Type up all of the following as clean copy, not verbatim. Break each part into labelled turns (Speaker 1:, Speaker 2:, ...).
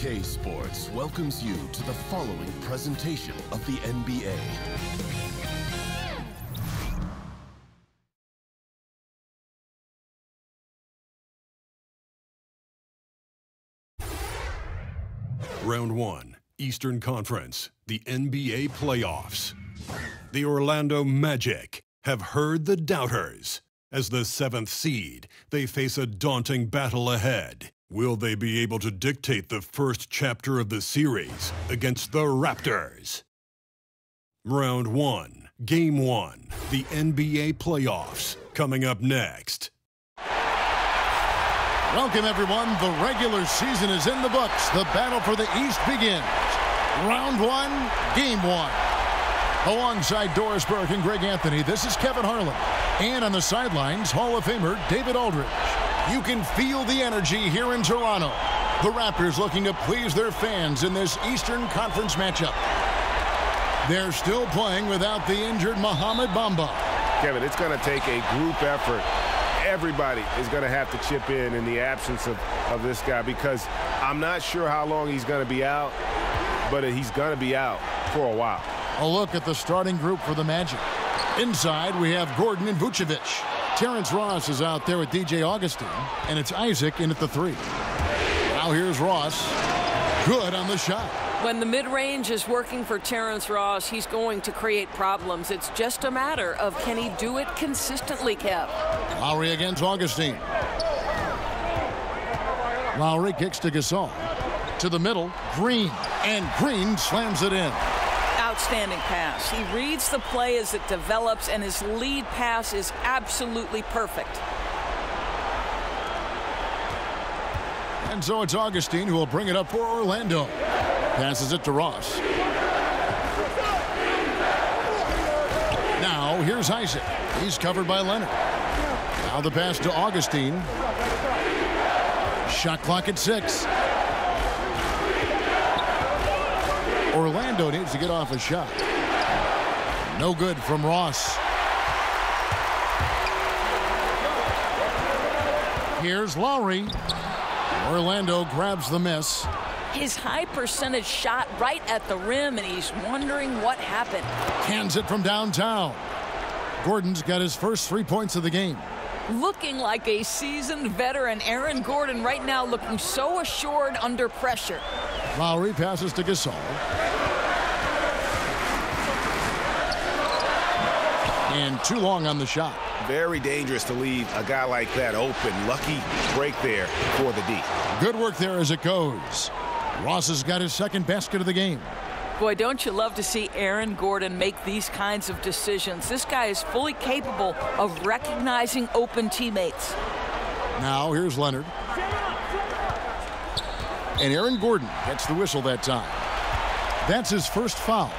Speaker 1: 2K Sports welcomes you to the following presentation of the NBA.
Speaker 2: Round 1, Eastern Conference, the NBA playoffs. The Orlando Magic have heard the doubters. As the 7th seed, they face a daunting battle ahead. Will they be able to dictate the first chapter of the series against the Raptors? Round 1, Game 1, the NBA playoffs, coming up next.
Speaker 3: Welcome, everyone. The regular season is in the books. The battle for the East begins. Round 1, Game 1. Alongside Doris Burke and Greg Anthony, this is Kevin Harlan. And on the sidelines, Hall of Famer David Aldridge. You can feel the energy here in Toronto. The Raptors looking to please their fans in this Eastern Conference matchup. They're still playing without the injured Mohamed Bamba.
Speaker 4: Kevin, it's going to take a group effort. Everybody is going to have to chip in the absence of this guy, because I'm not sure how long he's going to be out, but he's going to be out for a while.
Speaker 3: A look at the starting group for the Magic. Inside, we have Gordon and Vucevic. Terrence Ross is out there with DJ Augustin, and it's Isaac in at the 3. Now here's Ross. Good on the shot.
Speaker 5: When the mid-range is working for Terrence Ross, he's going to create problems. It's just a matter of, can he do it consistently, Kev?
Speaker 3: Lowry against Augustine. Lowry kicks to Gasol. To the middle, Green. And Green slams it in.
Speaker 5: Outstanding pass. He reads the play as it develops, and his lead pass is absolutely perfect.
Speaker 3: And so it's Augustine who will bring it up for Orlando. Passes it to Ross. Now here's Isaac. He's covered by Leonard. Now the pass to Augustine. Shot clock at 6. Orlando needs to get off a shot. No good from Ross. Here's Lowry. Orlando grabs the miss.
Speaker 5: His high percentage shot right at the rim, and he's wondering what happened.
Speaker 3: Hands it from downtown. Gordon's got his first 3 points of the game.
Speaker 5: Looking like a seasoned veteran, Aaron Gordon right now looking so assured under pressure.
Speaker 3: Lowry passes to Gasol. And too long on the shot.
Speaker 4: Very dangerous to leave a guy like that open. Lucky break there for the D.
Speaker 3: Good work there as it goes. Ross has got his second basket of the game.
Speaker 5: Boy, don't you love to see Aaron Gordon make these kinds of decisions. This guy is fully capable of recognizing open teammates.
Speaker 3: Now here's Leonard. And Aaron Gordon gets the whistle that time. That's his first foul.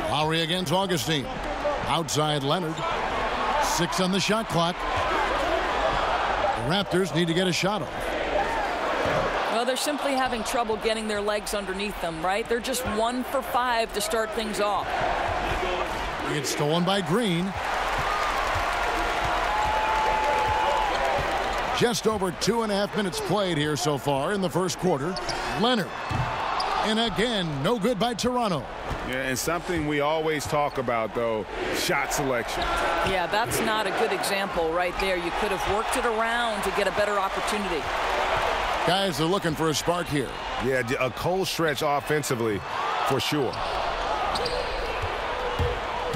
Speaker 3: Lowry against Augustine. Outside Leonard. 6 on the shot clock. The Raptors need to get a shot off.
Speaker 5: Well, they're simply having trouble getting their legs underneath them, right? They're just 1 for 5 to start things off.
Speaker 3: It's stolen by Green. Just over 2.5 minutes played here so far in the first quarter. Leonard. And again, no good by Toronto.
Speaker 4: Yeah, and something we always talk about, though, shot selection.
Speaker 5: Yeah, that's not a good example right there. You could have worked it around to get a better opportunity.
Speaker 3: Guys, they're looking for a spark here.
Speaker 4: Yeah, a cold stretch offensively, for sure.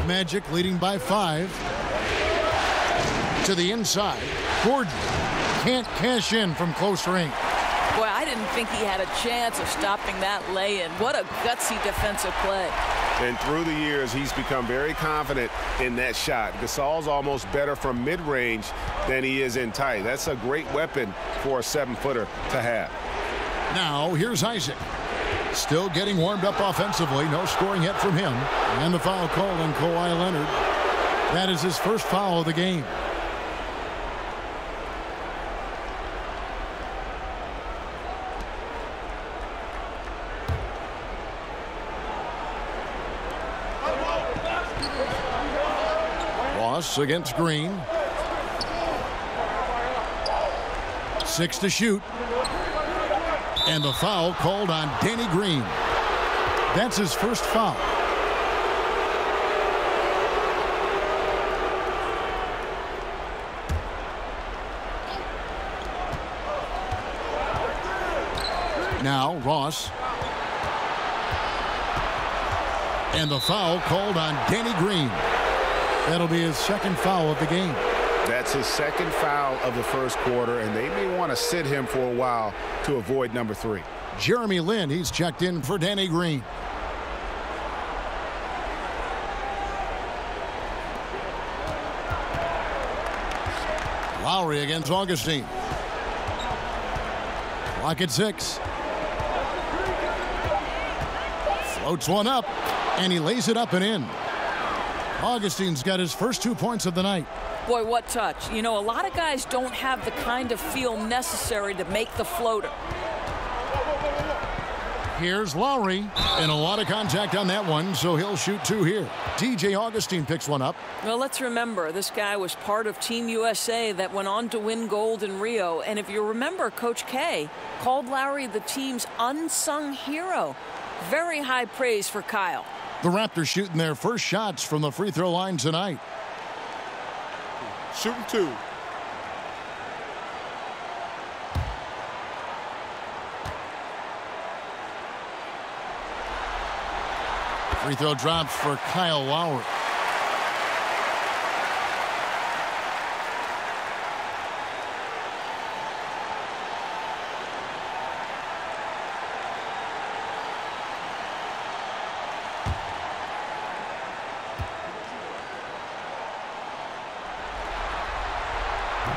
Speaker 3: Magic leading by 5. To the inside. Gordon can't cash in from close range.
Speaker 5: Boy, I didn't think he had a chance of stopping that lay-in. What a gutsy defensive play.
Speaker 4: And through the years, he's become very confident in that shot. Gasol's almost better from mid-range than he is in tight. That's a great weapon for a 7-footer to have.
Speaker 3: Now, here's Isaac. Still getting warmed up offensively. No scoring yet from him. And the foul called on Kawhi Leonard. That is his first foul of the game. Ross against Green. 6 to shoot. And the foul called on Danny Green. That's his first foul. Now Ross. And the foul called on Danny Green. That'll be his second foul of the game.
Speaker 4: That's his second foul of the first quarter, and they may want to sit him for a while to avoid number 3.
Speaker 3: Jeremy Lin, he's checked in for Danny Green. Lowry against Augustine. Clock at 6. Floats one up, and he lays it up and in. Augustine's got his first 2 points of the night.
Speaker 5: Boy, what touch. You know, a lot of guys don't have the kind of feel necessary to make the floater.
Speaker 3: Here's Lowry, and a lot of contact on that one, so he'll shoot 2 here. TJ Augustine picks one up.
Speaker 5: Well, let's remember, this guy was part of Team USA that went on to win gold in Rio. And if you remember, Coach K called Lowry the team's unsung hero. Very high praise for Kyle.
Speaker 3: The Raptors shooting their first shots from the free throw line tonight.
Speaker 4: Shooting 2.
Speaker 3: Free throw drops for Kyle Lowry.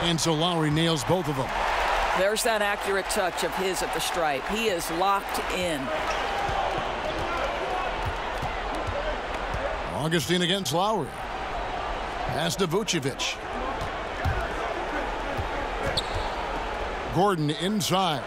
Speaker 3: And so Lowry nails both of them.
Speaker 5: There's that accurate touch of his at the stripe. He is locked in.
Speaker 3: Augustine against Lowry. Pass to Vucevic. Gordon inside.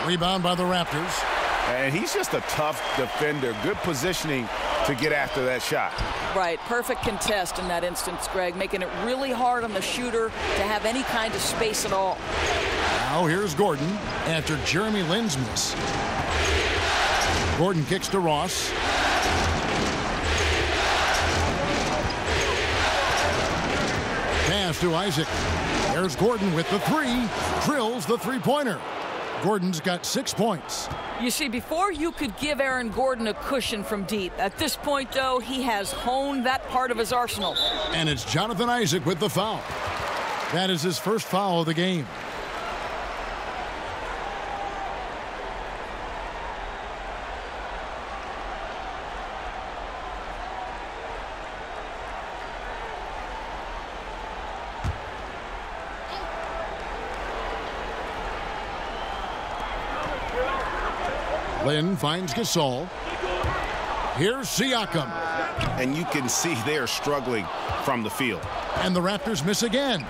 Speaker 3: Rebound by the Raptors.
Speaker 4: And he's just a tough defender. Good positioning to get after that shot.
Speaker 5: Right, perfect contest in that instance, Greg, making it really hard on the shooter to have any kind of space at all.
Speaker 3: Now here's Gordon after Jeremy Lin's miss. Gordon kicks to Ross. Pass to Isaac. There's Gordon with the 3. Drills the three-pointer. Gordon's got 6 points.
Speaker 5: You see, before you could give Aaron Gordon a cushion from deep. At this point, though, he has honed that part of his arsenal.
Speaker 3: And it's Jonathan Isaac with the foul. That is his first foul of the game. Lin finds Gasol. Here's Siakam.
Speaker 4: And you can see they're struggling from the field.
Speaker 3: And the Raptors miss again.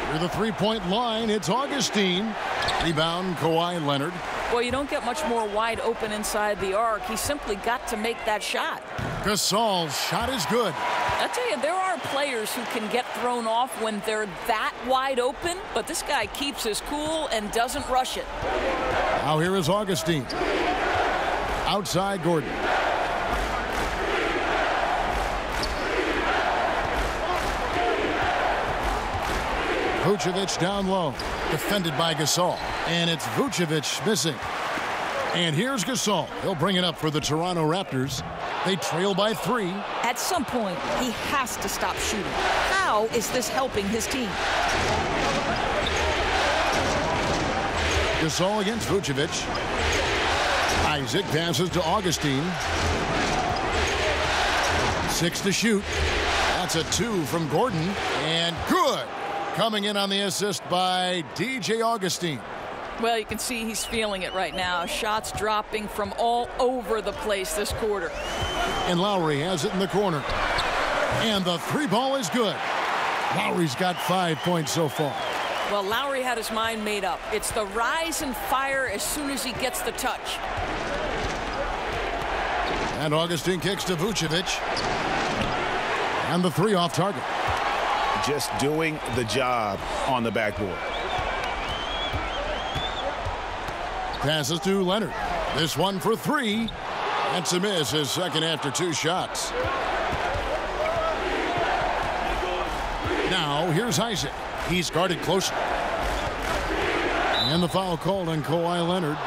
Speaker 3: Through the three-point line, it's Augustine. Rebound, Kawhi Leonard.
Speaker 5: Well, you don't get much more wide open inside the arc. He simply got to make that shot.
Speaker 3: Gasol's shot is good.
Speaker 5: I tell you, there are players who can get thrown off when they're that wide open, but this guy keeps his cool and doesn't rush it.
Speaker 3: Now here is Augustine. Outside Gordon. Vucevic down low. Defended by Gasol. And it's Vucevic missing. And here's Gasol. He'll bring it up for the Toronto Raptors. They trail by 3.
Speaker 5: At some point, he has to stop shooting. How is this helping his team?
Speaker 3: Gasol against Vucevic. Isaac passes to Augustine. 6 to shoot. That's a 2 from Gordon. And good. Coming in on the assist by DJ Augustine.
Speaker 5: Well, you can see he's feeling it right now. Shots dropping from all over the place this quarter.
Speaker 3: And Lowry has it in the corner. And the 3 ball is good. Lowry's got 5 points so far.
Speaker 5: Well, Lowry had his mind made up. It's the rise and fire as soon as he gets the touch. And
Speaker 3: Augustine kicks to Vucevic. And the three off target.
Speaker 4: Just doing the job on the backboard.
Speaker 3: Passes to Leonard. This one for three. That's a miss, his second after two shots. Now here's Isaac. He's guarded closely. And the foul called on Kawhi Leonard.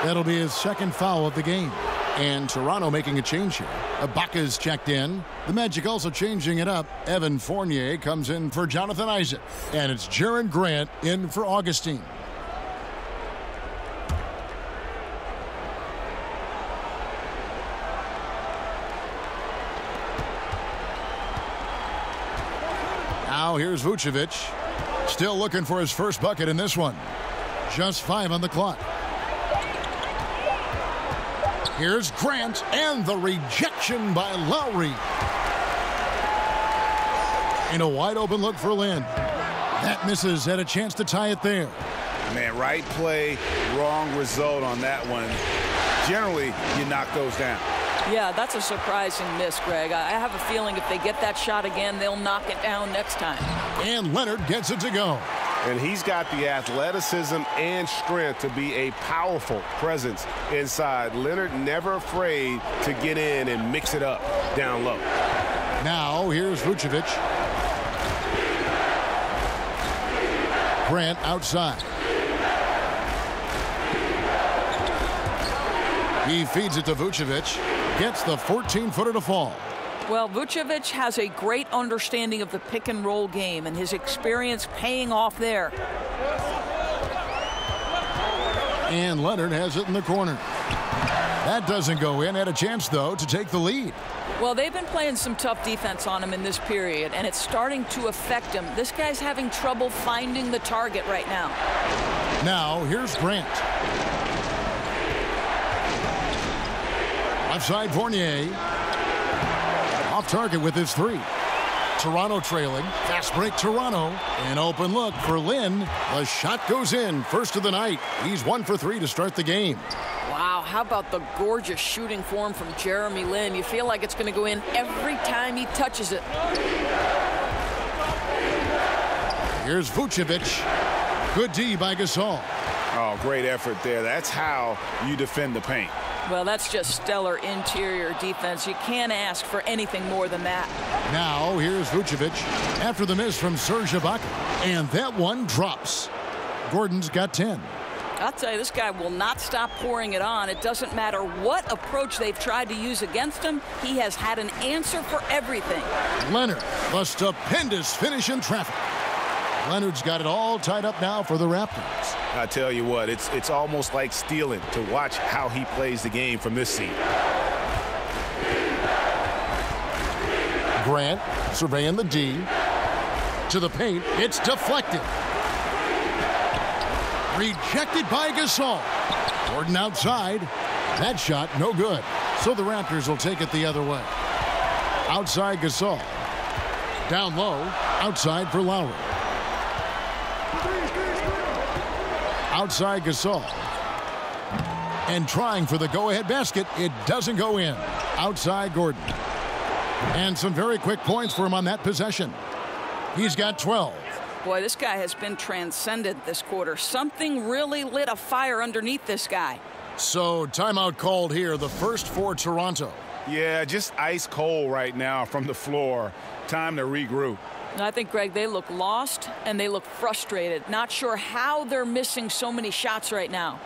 Speaker 3: That'll be his second foul of the game. And Toronto making a change here. Ibaka's checked in. The Magic also changing it up. Evan Fournier comes in for Jonathan Isaac. And it's Jaren Grant in for Augustine. Now here's Vucevic. Still looking for his first bucket in this one. Just 5 on the clock. Here's Grant, and the rejection by Lowry. And a wide open look for Lynn. That misses, had a chance to tie it there.
Speaker 6: Man, right play, wrong result on that one. Generally, you knock those down.
Speaker 5: Yeah, that's a surprising miss, Greg. I have a feeling if they get that shot again, they'll knock it down next time.
Speaker 3: And Leonard gets it to go.
Speaker 4: And he's got the athleticism and strength to be a powerful presence inside. Leonard never afraid to get in and mix it up down low.
Speaker 3: Now here's Vucevic. Grant outside. He feeds it to Vucevic. Gets the 14-footer to fall.
Speaker 5: Well, Vucevic has a great understanding of the pick-and-roll game, and his experience paying off there.
Speaker 3: And Leonard has it in the corner. That doesn't go in. Had a chance, though, to take the lead.
Speaker 5: Well, they've been playing some tough defense on him in this period, and it's starting to affect him. This guy's having trouble finding the target right now.
Speaker 3: Now, here's Grant. Offside Fournier. Off target with his three. Toronto trailing. Fast break Toronto. An open look for Lynn. The shot goes in. First of the night. He's 1 for 3 to start the game.
Speaker 5: Wow, how about the gorgeous shooting form from Jeremy Lin? You feel like it's going to go in every time he touches it.
Speaker 3: Here's Vucevic. Good D by Gasol.
Speaker 6: Oh, great effort there. That's how you defend the paint.
Speaker 5: Well, that's just stellar interior defense. You can't ask for anything more than that.
Speaker 3: Now, here's Vucevic after the miss from Serge Ibaka. And that one drops. Gordon's got 10.
Speaker 5: I'll tell you, this guy will not stop pouring it on. It doesn't matter what approach they've tried to use against him. He has had an answer for everything.
Speaker 3: Leonard, a stupendous finish in traffic. Leonard's got it all tied up now for the Raptors.
Speaker 4: I tell you what, it's almost like stealing to watch how he plays the game from this seat.
Speaker 3: Grant surveying the D. To the paint. It's deflected. Rejected by Gasol. Gordon outside. That shot no good. So the Raptors will take it the other way. Outside Gasol. Down low. Outside for Lowry. Outside Gasol. And trying for the go-ahead basket. It doesn't go in. Outside Gordon. And some very quick points for him on that possession. He's got 12.
Speaker 5: Boy, this guy has been transcendent this quarter. Something really lit a fire underneath this guy.
Speaker 3: So timeout called here, the first for Toronto.
Speaker 6: Yeah, just ice cold right now from the floor. Time to regroup.
Speaker 5: And I think, Greg, they look lost and they look frustrated. Not sure how they're missing so many shots right now.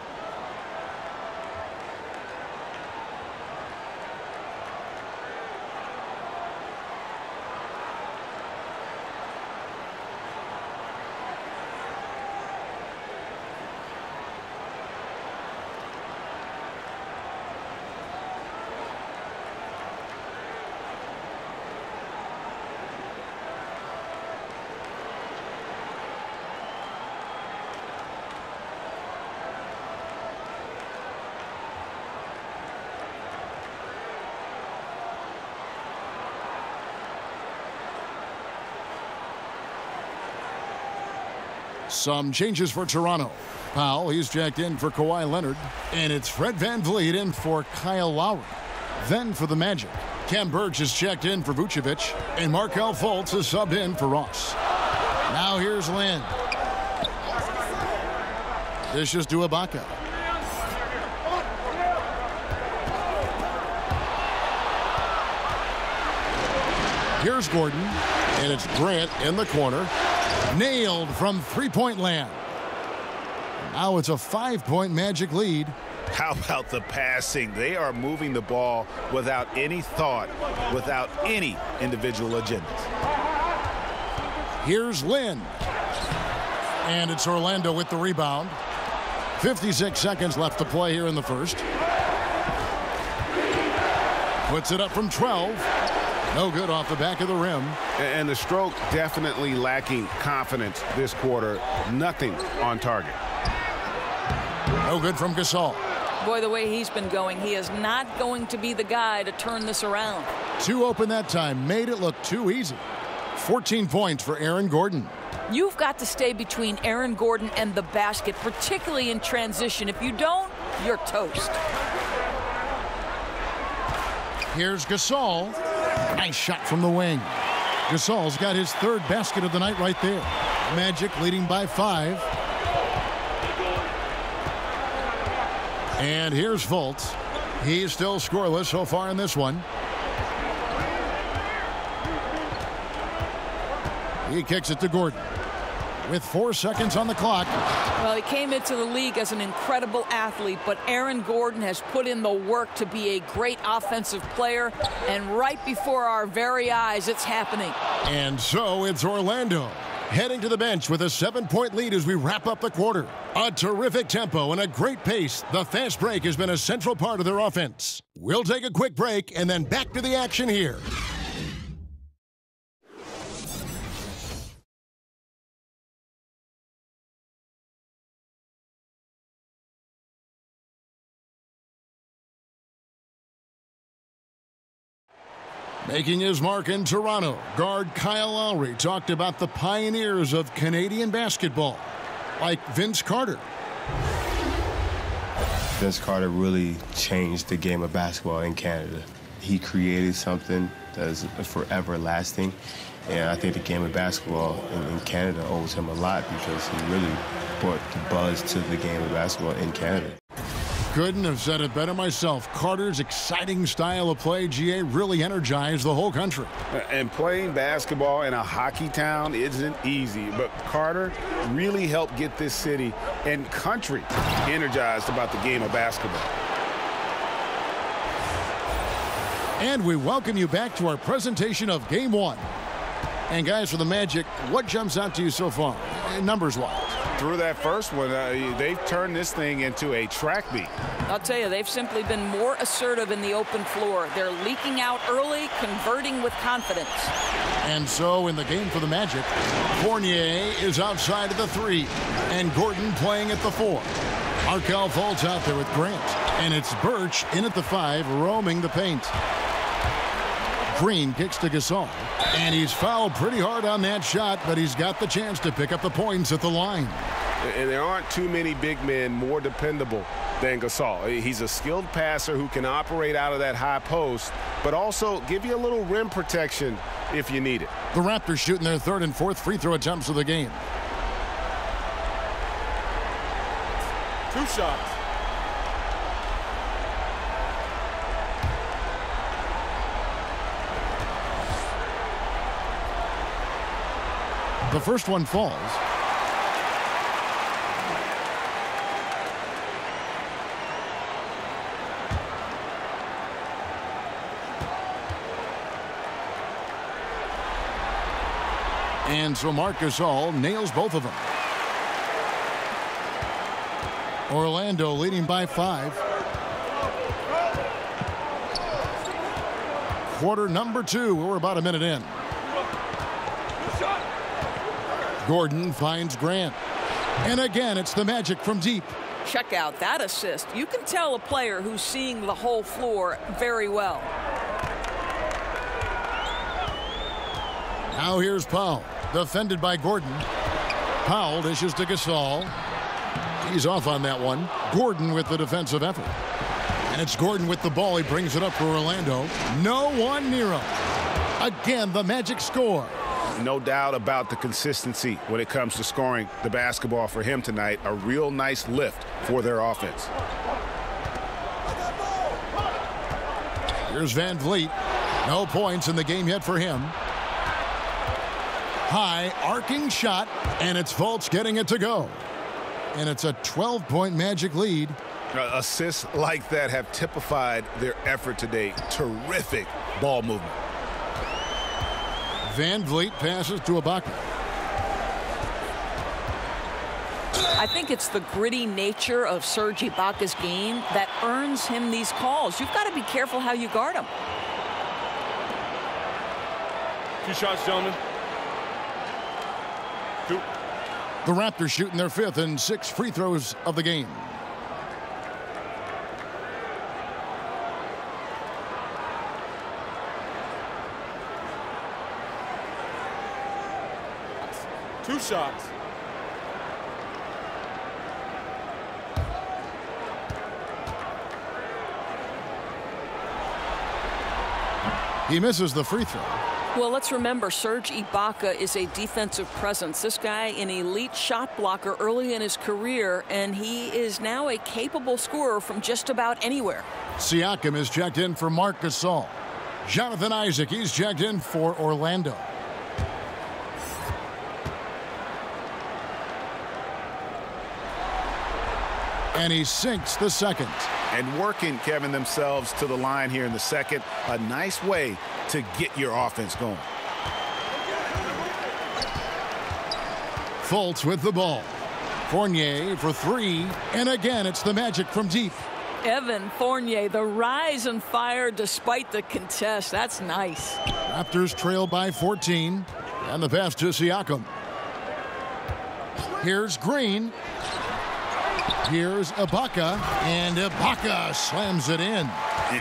Speaker 3: Some changes for Toronto. Powell, he's jacked in for Kawhi Leonard. And it's Fred VanVleet in for Kyle Lowry. Then for the Magic, Kem Birch is checked in for Vucevic, and Markelle Fultz is subbed in for Ross. Now here's Lin. Dishes to Ibaka. Here's Gordon, and it's Grant in the corner. Nailed from three-point land. Now it's a 5-point Magic lead.
Speaker 6: How about the passing? They are moving the ball without any thought, without any individual agendas.
Speaker 3: Here's Lin. And it's Orlando with the rebound. 56 seconds left to play here in the first. Puts it up from 12. No good off the back of the rim.
Speaker 4: And the stroke definitely lacking confidence this quarter. Nothing on target.
Speaker 3: No good from Gasol.
Speaker 5: Boy, the way he's been going, he is not going to be the guy to turn this around.
Speaker 3: Two open that time. Made it look too easy. 14 points for Aaron Gordon.
Speaker 5: You've got to stay between Aaron Gordon and the basket, particularly in transition. If you don't, you're toast.
Speaker 3: Here's Gasol. Nice shot from the wing. Gasol's got his third basket of the night right there. Magic leading by 5. And here's Fultz. He's still scoreless so far in this one. He kicks it to Gordon with 4 seconds on the clock.
Speaker 5: Well, he came into the league as an incredible athlete, but Aaron Gordon has put in the work to be a great offensive player, and right before our very eyes, it's happening.
Speaker 3: And so it's Orlando heading to the bench with a 7-point lead as we wrap up the quarter. A terrific tempo and a great pace. The fast break has been a central part of their offense. We'll take a quick break and then back to the action here. Making his mark in Toronto, guard Kyle Lowry talked about the pioneers of Canadian basketball, like Vince Carter.
Speaker 7: Vince Carter really changed the game of basketball in Canada. He created something that is forever lasting, and I think the game of basketball in Canada owes him a lot because he really brought the buzz to the game of basketball in Canada.
Speaker 3: Couldn't have said it better myself. Carter's exciting style of play, GA, really energized the whole country.
Speaker 4: And playing basketball in a hockey town isn't easy, but Carter really helped get this city and country energized about the game of basketball.
Speaker 3: And we welcome you back to our presentation of Game 1. And guys, for the Magic, what jumps out to you so far, numbers-wise?
Speaker 4: Through that first one, they've turned this thing into a track meet.
Speaker 5: I'll tell you, they've simply been more assertive in the open floor. They're leaking out early, converting with confidence.
Speaker 3: And so in the game for the Magic, Fournier is outside of the 3, and Gordon playing at the 4. Markelle Fultz out there with Grant, and it's Birch in at the 5, roaming the paint. Green kicks to Gasol, and he's fouled pretty hard on that shot, but he's got the chance to pick up the points at the line.
Speaker 4: And there aren't too many big men more dependable than Gasol. He's a skilled passer who can operate out of that high post, but also give you a little rim protection if you need it.
Speaker 3: The Raptors shooting their 3rd and 4th free throw attempts of the game.
Speaker 4: 2 shots.
Speaker 3: The first one falls. And so Marc Gasol nails both of them. Orlando leading by 5. Quarter number 2. We're about a minute in. Gordon finds Grant. And again, it's the Magic from deep.
Speaker 5: Check out that assist. You can tell a player who's seeing the whole floor very well.
Speaker 3: Now here's Powell, defended by Gordon. Powell dishes to Gasol. He's off on that one. Gordon with the defensive effort. And And it's Gordon with the ball. He brings it up for Orlando. No one near him. Again, the Magic score.
Speaker 6: No doubt about the consistency when it comes to scoring the basketball for him tonight. A real nice lift for their offense.
Speaker 3: Here's Van Vliet. No points in the game yet for him. High arcing shot, and it's Fultz getting it to go. And it's a 12-point Magic lead.
Speaker 6: Assists like that have typified their effort today. Terrific ball movement.
Speaker 3: Van Vliet passes to Ibaka.
Speaker 5: I think it's the gritty nature of Serge Ibaka's game that earns him these calls. You've got to be careful how you guard him.
Speaker 8: 2 shots, gentlemen. 2.
Speaker 3: The Raptors shooting their 5th and 6 free throws of the game.
Speaker 8: Two shots.
Speaker 3: He misses the free throw.
Speaker 5: Well, let's remember, Serge Ibaka is a defensive presence. This guy, an elite shot blocker early in his career, and he is now a capable scorer from just about anywhere.
Speaker 3: Siakam is checked in for Marc Gasol. Jonathan Isaac, he's checked in for Orlando. And he sinks the second.
Speaker 6: And working, Kevin, themselves to the line here in the second. A nice way to get your offense going.
Speaker 3: Fultz with the ball. Fournier for 3. And again, it's the Magic from deep.
Speaker 5: Evan Fournier, the rise and fire despite the contest. That's nice.
Speaker 3: Raptors trail by 14. And the pass to Siakam. Here's Green. Here's Ibaka, and Ibaka slams it in.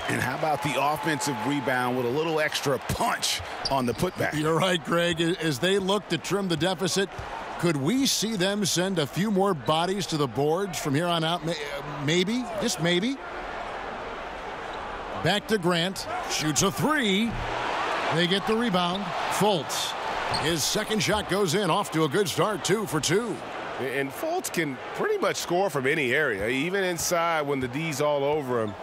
Speaker 6: And how about the offensive rebound with a little extra punch on the putback?
Speaker 3: You're right, Greg. As they look to trim the deficit, could we see them send a few more bodies to the boards from here on out? Maybe, just maybe. Back to Grant, shoots a 3. They get the rebound. Fultz, his second shot goes in, off to a good start, 2 for 2.
Speaker 4: And Fultz can pretty much score from any area, even inside when the D's all over him.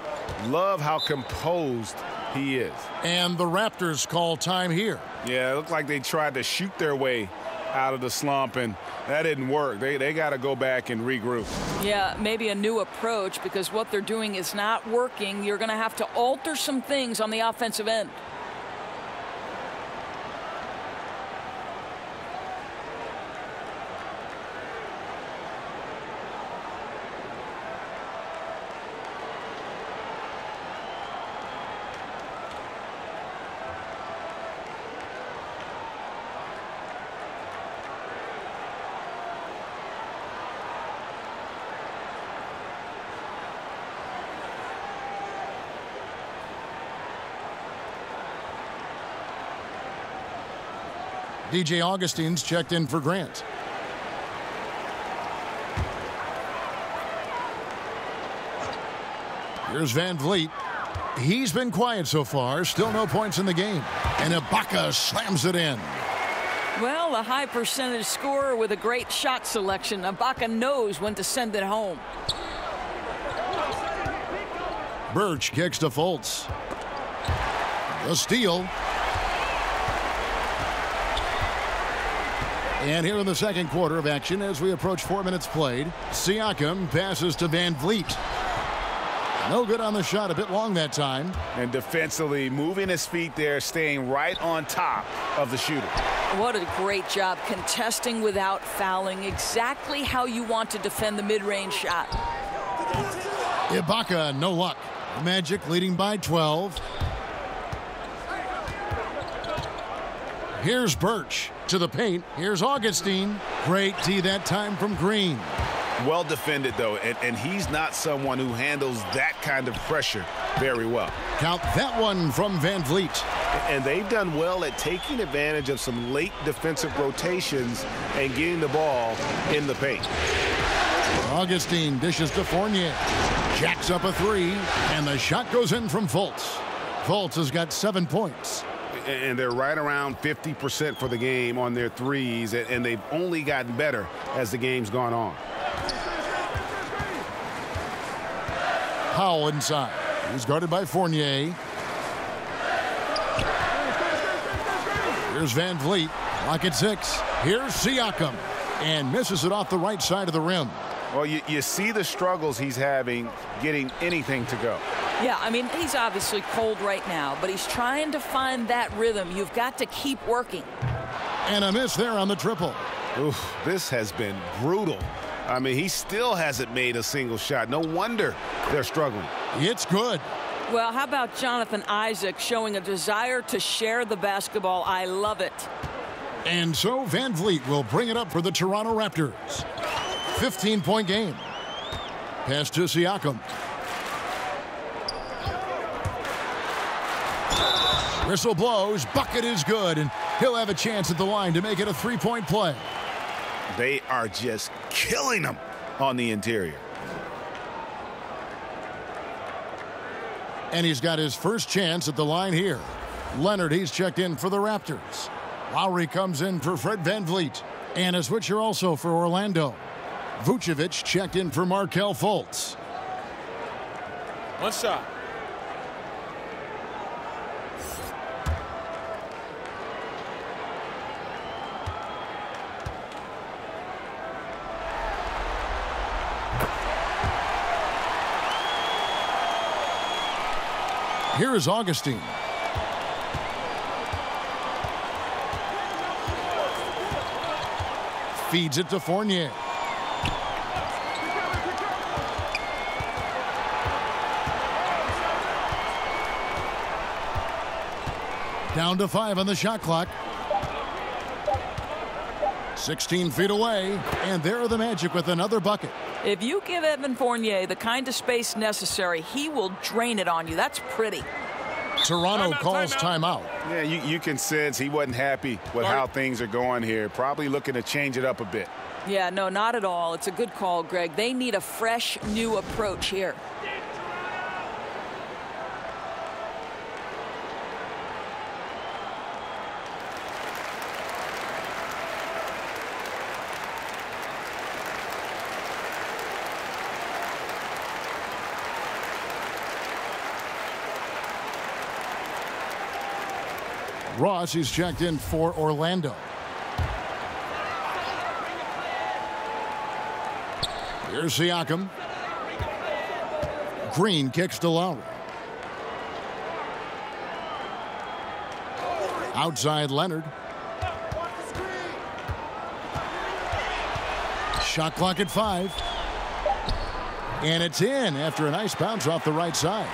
Speaker 4: Love how composed he is.
Speaker 3: And the Raptors call time here.
Speaker 4: Yeah, it looked like they tried to shoot their way out of the slump, and that didn't work. They got to go back and regroup.
Speaker 5: Yeah, maybe a new approach, because what they're doing is not working. You're going to have to alter some things on the offensive end.
Speaker 3: DJ Augustine's checked in for Grant. Here's Van Vliet. He's been quiet so far. Still no points in the game. And Ibaka slams it in.
Speaker 5: Well, a high percentage scorer with a great shot selection. Ibaka knows when to send it home.
Speaker 3: Birch kicks to Fultz. The steal. And here in the second quarter of action, as we approach 4 minutes played, Siakam passes to Van Vliet. No good on the shot, a bit long that time.
Speaker 6: And defensively, moving his feet there, staying right on top of the shooter.
Speaker 5: What a great job contesting without fouling. Exactly how you want to defend the mid-range shot.
Speaker 3: Ibaka, no luck. Magic leading by 12. Here's Birch to the paint. Here's Augustine. Great D that time from Green.
Speaker 6: Well defended, though, and he's not someone who handles that kind of pressure very well.
Speaker 3: Count that one from Van Vliet.
Speaker 4: And they've done well at taking advantage of some late defensive rotations and getting the ball in the paint.
Speaker 3: Augustine dishes to Fournier. Jacks up a three, and the shot goes in from Fultz. Fultz has got 7 points.
Speaker 4: And they're right around 50% for the game on their threes, and they've only gotten better as the game's gone on.
Speaker 3: Powell inside. He's guarded by Fournier. Here's Van Vliet. Lock at 6. Here's Siakam. And misses it off the right side of the rim.
Speaker 4: Well, you see the struggles he's having getting anything to go.
Speaker 5: Yeah, I mean, he's obviously cold right now, but he's trying to find that rhythm. You've got to keep working.
Speaker 3: And a miss there on the triple.
Speaker 4: Oof, this has been brutal. I mean, he still hasn't made a single shot. No wonder they're struggling.
Speaker 3: It's good.
Speaker 5: Well, how about Jonathan Isaac showing a desire to share the basketball? I love it.
Speaker 3: And so Van Vliet will bring it up for the Toronto Raptors. 15-point game. Pass to Siakam. Whistle blows. Bucket is good, and he'll have a chance at the line to make it a 3-point play.
Speaker 6: They are just killing them on the interior.
Speaker 3: And he's got his first chance at the line here. Leonard, he's checked in for the Raptors. Lowry comes in for Fred Van Vliet. And a switcher also for Orlando. Vucevic checked in for Markelle Fultz.
Speaker 8: One shot.
Speaker 3: Here is Augustine. Feeds it to Fournier. Down to 5 on the shot clock. 16 feet away, and there are the Magic with another bucket.
Speaker 5: If you give Evan Fournier the kind of space necessary, he will drain it on you. That's pretty.
Speaker 3: Toronto calls timeout.
Speaker 4: Yeah, you can sense he wasn't happy with how things are going here. Probably looking to change it up a bit.
Speaker 5: Yeah, no, not at all. It's a good call, Greg. They need a fresh, new approach here.
Speaker 3: Ross, he's checked in for Orlando. Here's Siakam. Green kicks to Lowry. Outside Leonard. Shot clock at 5. And it's in after a nice bounce off the right side.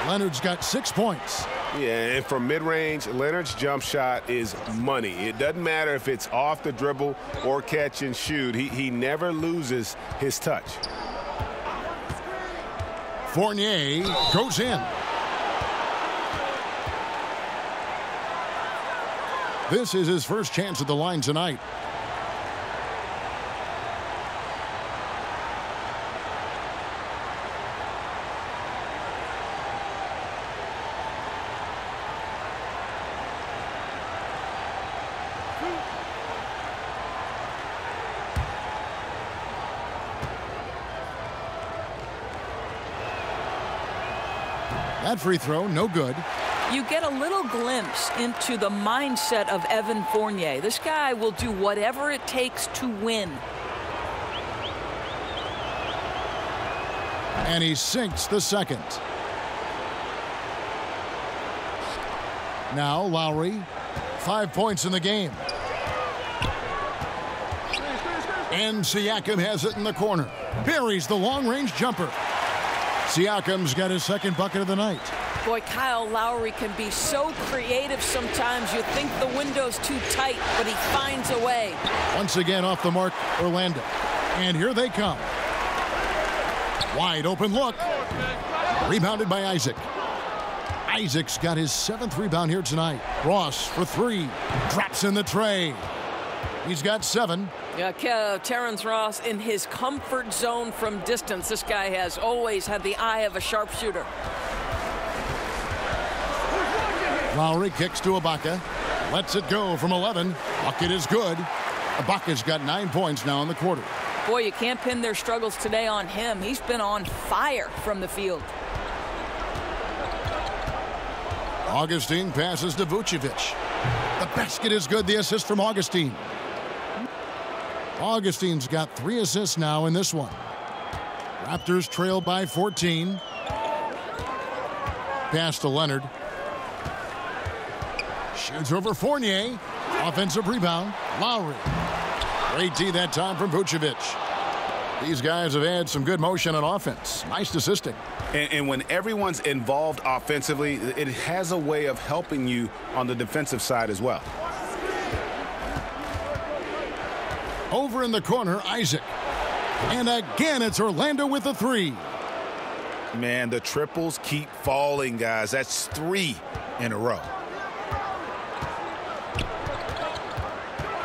Speaker 3: Leonard's got 6 points.
Speaker 4: Yeah, and from mid-range, Leonard's jump shot is money. It doesn't matter if it's off the dribble or catch and shoot. He never loses his touch.
Speaker 3: Fournier goes in. This is his first chance at the line tonight. That free throw, no good.
Speaker 5: You get a little glimpse into the mindset of Evan Fournier. This guy will do whatever it takes to win.
Speaker 3: And he sinks the second. Now Lowry, 5 points in the game. And Siakam has it in the corner. Buries the long-range jumper. Siakam's got his second bucket of the night.
Speaker 5: Boy, Kyle Lowry can be so creative sometimes. You think the window's too tight, but he finds a way.
Speaker 3: Once again off the mark, Orlando. And here they come. Wide open look. Rebounded by Isaac. Isaac's got his 7th rebound here tonight. Ross for 3. Drops in the tray. He's got 7.
Speaker 5: Yeah, Terrence Ross in his comfort zone from distance. This guy has always had the eye of a sharpshooter.
Speaker 3: Lowry kicks to Ibaka. Lets it go from 11. Bucket is good. Ibaka's got 9 points now in the quarter.
Speaker 5: Boy, you can't pin their struggles today on him. He's been on fire from the field.
Speaker 3: Augustine passes to Vucevic. The basket is good. The assist from Augustine. Augustine's got 3 assists now in this one. Raptors trail by 14. Pass to Leonard. Shoots over Fournier. Offensive rebound. Lowry. Great D that time from Vucevic. These guys have had some good motion on offense. Nice assisting.
Speaker 6: And when everyone's involved offensively, it has a way of helping you on the defensive side as well.
Speaker 3: Over in the corner, Isaac. And again, it's Orlando with the 3.
Speaker 6: Man, the triples keep falling, guys. That's 3 in a row.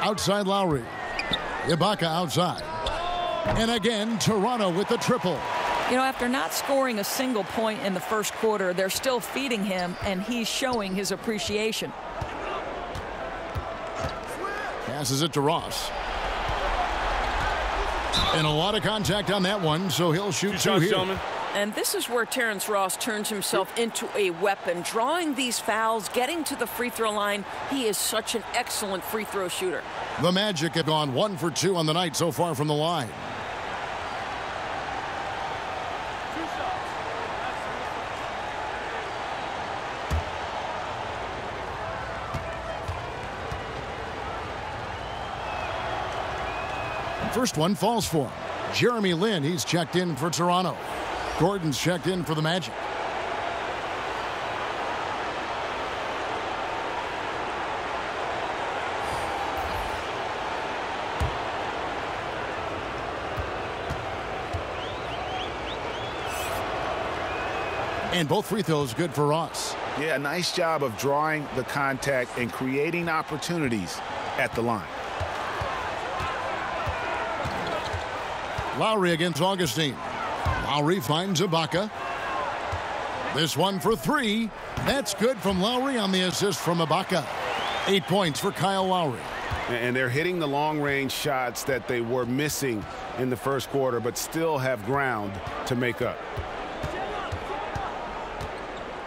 Speaker 3: Outside Lowry. Ibaka outside. And again, Toronto with the triple.
Speaker 5: You know, after not scoring a single point in the first quarter, they're still feeding him, and he's showing his appreciation.
Speaker 3: Passes it to Ross. And a lot of contact on that one, so he'll shoot 2 here.
Speaker 8: Gentlemen.
Speaker 5: And this is where Terrence Ross turns himself into a weapon, drawing these fouls, getting to the free throw line. He is such an excellent free throw shooter.
Speaker 3: The Magic have gone 1 for 2 on the night so far from the line. First one falls for him. Jeremy Lin, he's checked in for Toronto. Gordon's checked in for the Magic. And both free throws good for Ross.
Speaker 6: Yeah, nice job of drawing the contact and creating opportunities at the line.
Speaker 3: Lowry against Augustine. Lowry finds Ibaka. This one for 3. That's good from Lowry on the assist from Ibaka. 8 points for Kyle Lowry.
Speaker 6: And they're hitting the long-range shots that they were missing in the first quarter, but still have ground to make up.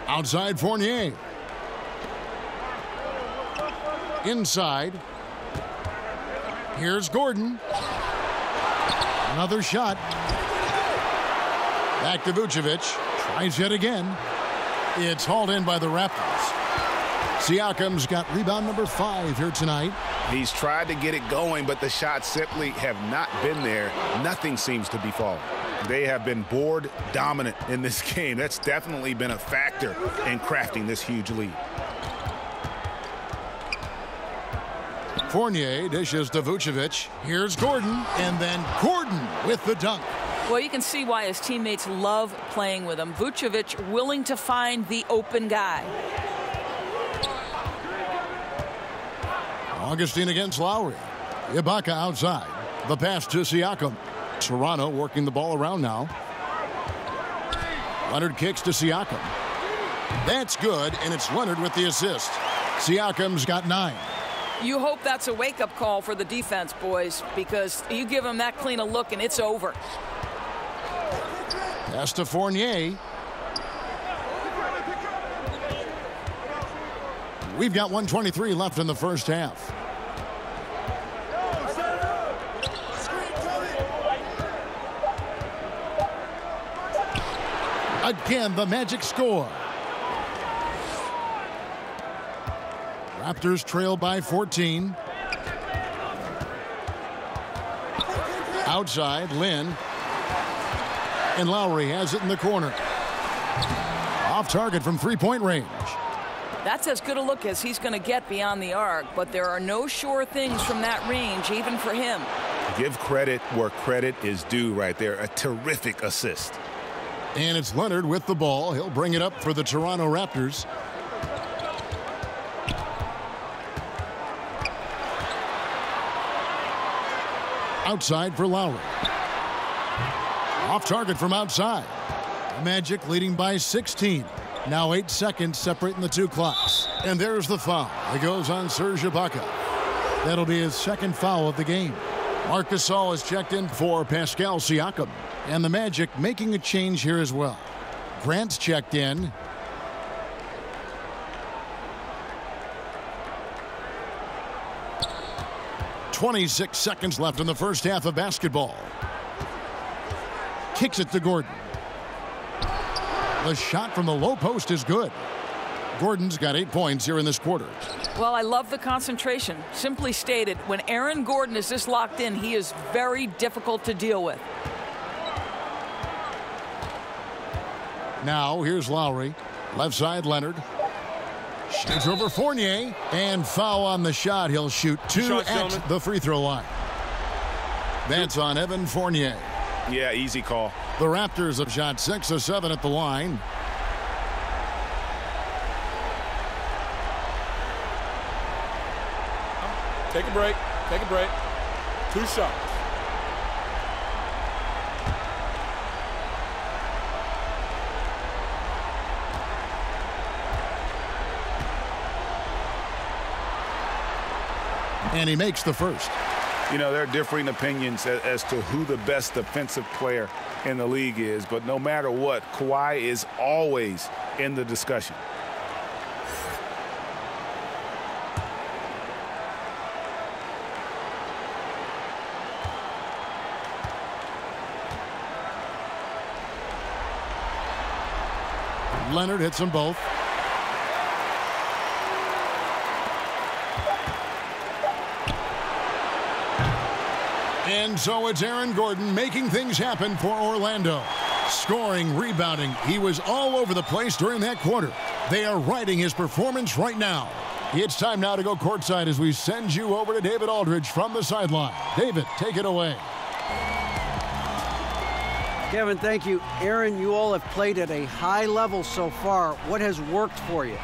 Speaker 3: Outside Fournier. Inside. Here's Gordon. Another shot. Back to Vucevic. Tries yet again. It's hauled in by the Raptors. Siakam's got rebound number 5 here tonight.
Speaker 6: He's tried to get it going, but the shots simply have not been there. Nothing seems to be falling. They have been board dominant in this game. That's definitely been a factor in crafting this huge lead.
Speaker 3: Fournier dishes to Vucevic. Here's Gordon, and then Gordon with the dunk.
Speaker 5: Well, you can see why his teammates love playing with him. Vucevic willing to find the open guy.
Speaker 3: Augustine against Lowry. Ibaka outside. The pass to Siakam. Toronto working the ball around now. Leonard kicks to Siakam. That's good, and it's Leonard with the assist. Siakam's got 9.
Speaker 5: You hope that's a wake-up call for the defense, boys, because you give them that clean a look and it's over.
Speaker 3: Pass to Fournier. We've got 1:23 left in the first half. Again, the Magic score. Raptors trail by 14. Outside, Lin. And Lowry has it in the corner. Off target from three-point range.
Speaker 5: That's as good a look as he's going to get beyond the arc, but there are no sure things from that range, even for him.
Speaker 6: Give credit where credit is due right there. A terrific assist.
Speaker 3: And it's Leonard with the ball. He'll bring it up for the Toronto Raptors. Outside for Lowry. Off target from outside. The Magic leading by 16. Now 8 seconds separating the two clocks. And there's the foul. It goes on Serge Ibaka. That'll be his second foul of the game. Marc Gasol has checked in for Pascal Siakam. And the Magic making a change here as well. Grant's checked in. .26 seconds left in the first half of basketball. Kicks it to Gordon. The shot from the low post is good. Gordon's got 8 points here in this quarter.
Speaker 5: Well, I love the concentration. Simply stated, when Aaron Gordon is this locked in, he is very difficult to deal with.
Speaker 3: Now, here's Lowry. Left side, Leonard. Shades over Fournier. And foul on the shot. He'll shoot 2 at the free throw line. That's on Evan Fournier.
Speaker 6: Yeah, easy call.
Speaker 3: The Raptors have shot 6 of 7 at the line.
Speaker 8: Take a break. Take a break. 2 shots.
Speaker 3: And he makes the first.
Speaker 6: You know, there are differing opinions as to who the best defensive player in the league is, but no matter what, Kawhi is always in the discussion.
Speaker 3: Leonard hits them both. And so it's Aaron Gordon making things happen for Orlando. Scoring, rebounding. He was all over the place during that quarter. They are riding his performance right now. It's time now to go courtside as we send you over to David Aldridge from the sideline. David, take it away.
Speaker 9: Kevin, thank you. Aaron, you all have played at a high level so far. What has worked for you?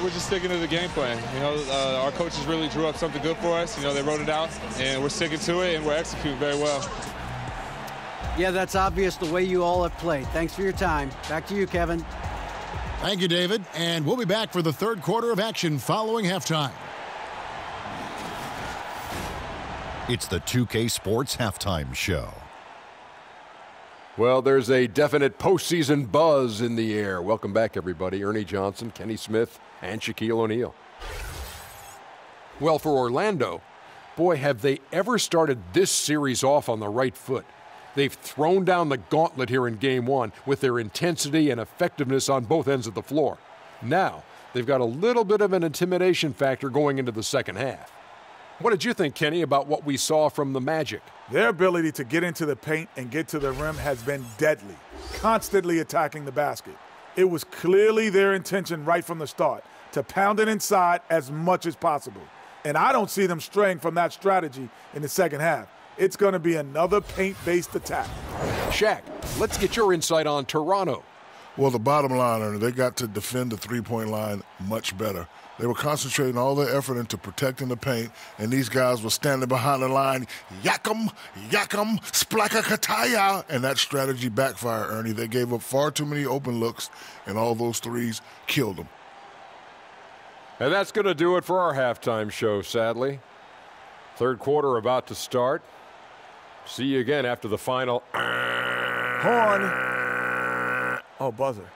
Speaker 8: We're just sticking to the game plan. You know, our coaches really drew up something good for us. You know, they wrote it out, and we're sticking to it, and we're executing very well.
Speaker 9: Yeah, that's obvious the way you all have played. Thanks for your time. Back to you, Kevin.
Speaker 3: Thank you, David. And we'll be back for the third quarter of action following halftime.
Speaker 10: It's the 2K Sports Halftime Show.
Speaker 11: Well, there's a definite postseason buzz in the air. Welcome back, everybody. Ernie Johnson, Kenny Smith, and Shaquille O'Neal. Well, for Orlando, boy, have they ever started this series off on the right foot. They've thrown down the gauntlet here in Game 1 with their intensity and effectiveness on both ends of the floor. Now, they've got a little bit of an intimidation factor going into the second half. What did you think, Kenny, about what we saw from the Magic?
Speaker 12: Their ability to get into the paint and get to the rim has been deadly, constantly attacking the basket. It was clearly their intention right from the start to pound it inside as much as possible. And I don't see them straying from that strategy in the second half. It's going to be another paint-based attack.
Speaker 11: Shaq, let's get your insight on Toronto.
Speaker 13: Well, the bottom line, they got to defend the three-point line much better. They were concentrating all their effort into protecting the paint, and these guys were standing behind the line, yak'em, splakakataya, and that strategy backfired, Ernie. They gave up far too many open looks, and all those threes killed them.
Speaker 11: And that's going to do it for our halftime show, sadly. Third quarter about to start. See you again after the final.
Speaker 12: Horn. Oh, buzzer.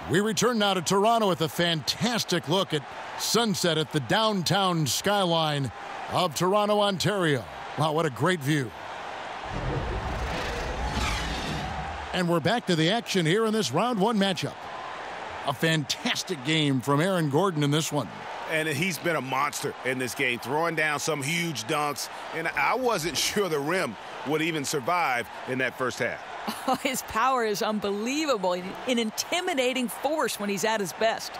Speaker 3: We return now to Toronto with a fantastic look at sunset at the downtown skyline of Toronto, Ontario. Wow, what a great view. And we're back to the action here in this round one matchup. A fantastic game from Aaron Gordon in this one.
Speaker 6: And he's been a monster in this game, throwing down some huge dunks. And I wasn't sure the rim would even survive in that first half.
Speaker 5: Oh, his power is unbelievable, an intimidating force when he's at his best.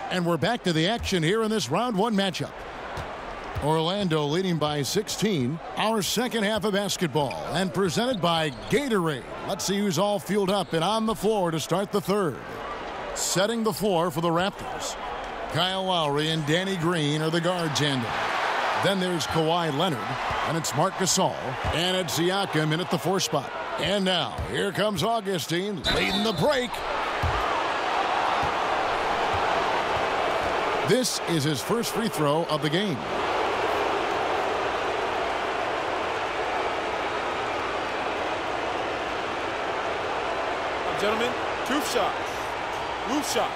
Speaker 3: And we're back to the action here in this round one matchup. Orlando leading by 16. Our second half of basketball and presented by Gatorade. Let's see who's all fueled up and on the floor to start the third. Setting the floor for the Raptors. Kyle Lowry and Danny Green are the guard tandem. Then there's Kawhi Leonard, and it's Marc Gasol, and it's Siakam in at the 4 spot. And now, here comes Augustine leading the break. This is his first free throw of the game.
Speaker 14: Gentlemen, 2 shots. Loose shots.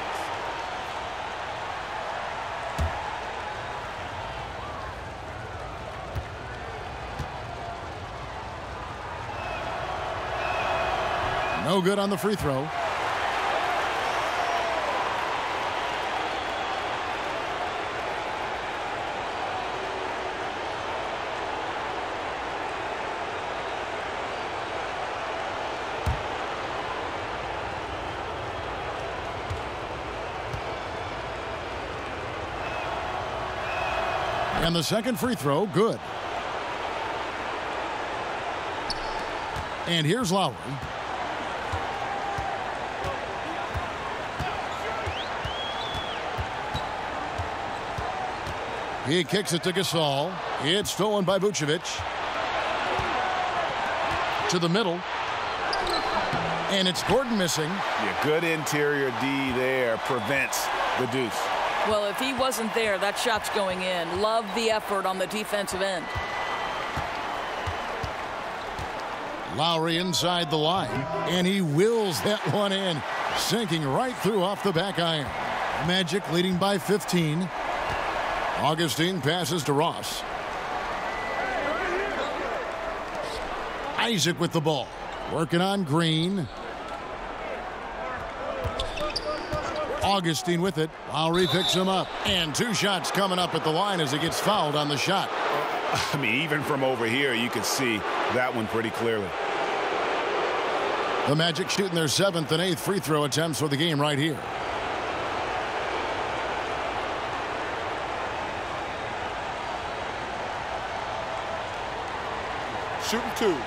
Speaker 3: No good on the free throw. And the second free throw, good. And here's Lowry. He kicks it to Gasol. It's stolen by Vucevic. To the middle. And it's Gordon missing.
Speaker 4: Yeah, good interior D there. Prevents the deuce.
Speaker 5: Well, if he wasn't there, that shot's going in. Love the effort on the defensive end.
Speaker 3: Lowry inside the line. And he wills that one in. Sinking right through off the back iron. Magic leading by 15. Augustine passes to Ross. Isaac with the ball. Working on Green. Augustine with it. Lowry picks him up. And 2 shots coming up at the line as he gets fouled on the shot.
Speaker 4: I mean, even from over here, you can see that one pretty clearly.
Speaker 3: The Magic shooting their 7th and 8th free throw attempts for the game right here.
Speaker 14: Shooting 2.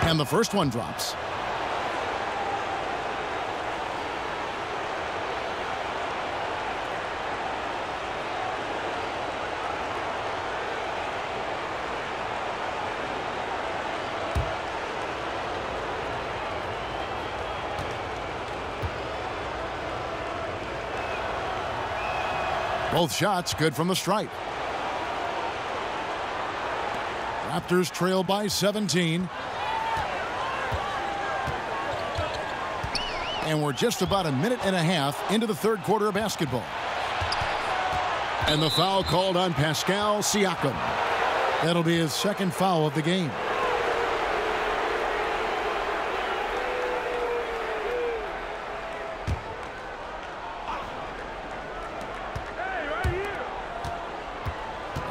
Speaker 3: And the first one drops. Both shots good from the stripe. Raptors trail by 17. And we're just about a minute and a half into the third quarter of basketball. And the foul called on Pascal Siakam. That'll be his second foul of the game.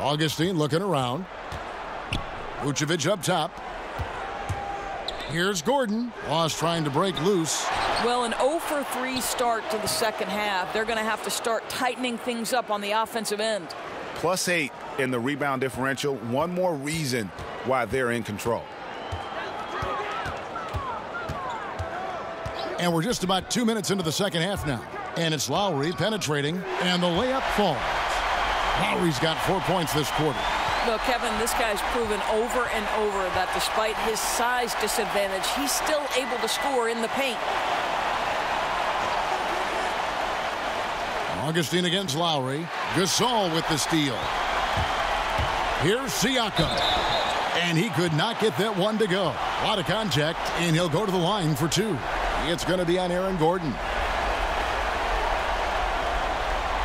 Speaker 3: Augustine looking around. Vucevic up top. Here's Gordon. Ross trying to break loose.
Speaker 5: Well, an 0 for 3 start to the second half. They're going to have to start tightening things up on the offensive end.
Speaker 6: +8 in the rebound differential. One more reason why they're in control.
Speaker 3: And we're just about 2 minutes into the second half now. And it's Lowry penetrating, and the layup falls. Lowry's got 4 points this quarter.
Speaker 5: Well, Kevin, this guy's proven over and over that despite his size disadvantage, he's still able to score in the paint.
Speaker 3: Augustine against Lowry. Gasol with the steal. Here's Siakam. And he could not get that one to go. A lot of contact, and he'll go to the line for 2. It's going to be on Aaron Gordon.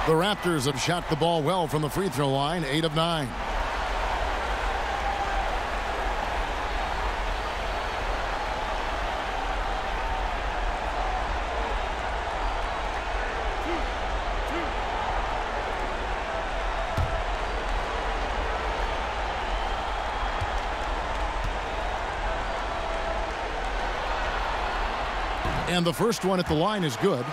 Speaker 3: The Raptors have shot the ball well from the free throw line, 8 of 9. And the first one at the line is good.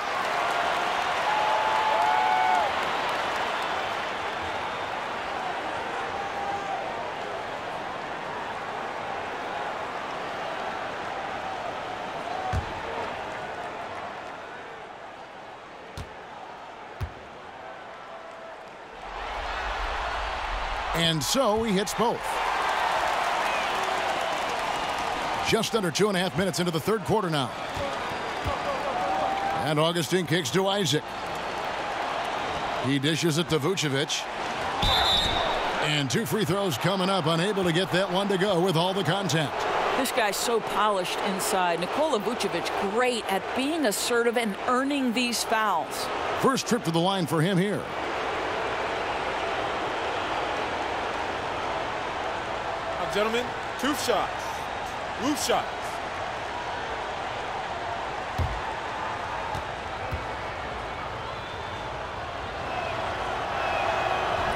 Speaker 3: And so he hits both. Just under 2.5 minutes into the third quarter now. And Augustine kicks to Isaac. He dishes it to Vucevic. And 2 free throws coming up, unable to get that one to go with all the contact.
Speaker 5: This guy's so polished inside. Nikola Vucevic, great at being assertive and earning these fouls.
Speaker 3: First trip to the line for him here.
Speaker 14: Now, gentlemen, 2 shots. Loose shots.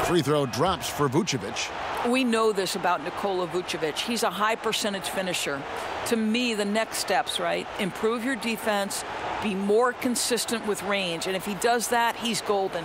Speaker 3: Free throw drops for Vucevic.
Speaker 5: We know this about Nikola Vucevic. He's a high percentage finisher. To me, the next steps, right? Improve your defense, be more consistent with range. And if he does that, he's golden.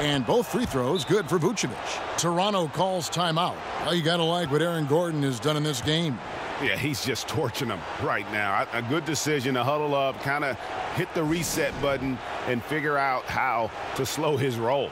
Speaker 3: And both free throws good for Vucevic. Toronto calls timeout. Well, you got to like what Aaron Gordon has done in this game.
Speaker 4: Yeah, he's just torching them right now. A good decision to huddle up, kind of hit the reset button, and figure out how to slow his roll.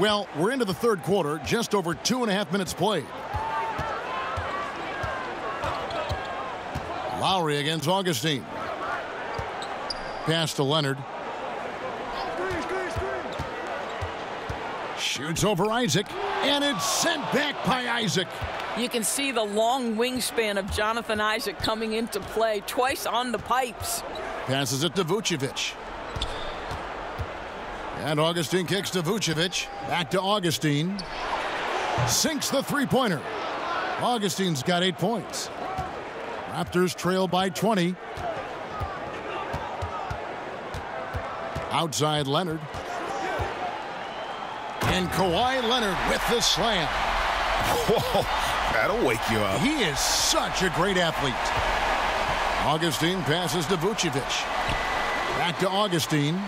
Speaker 3: Well, we're into the third quarter, just over 2.5 minutes played. Lowry against Augustine. Pass to Leonard. Shoots over Isaac, and it's sent back by Isaac.
Speaker 5: You can see the long wingspan of Jonathan Isaac coming into play, twice on the pipes.
Speaker 3: Passes it to Vucevic. And Augustine kicks to Vucevic. Back to Augustine. Sinks the three-pointer. Augustine's got 8 points. Raptors trail by 20. Outside Leonard. And Kawhi Leonard with the slam.
Speaker 4: Whoa, that'll wake you up.
Speaker 3: He is such a great athlete. Augustine passes to Vucevic. Back to Augustine.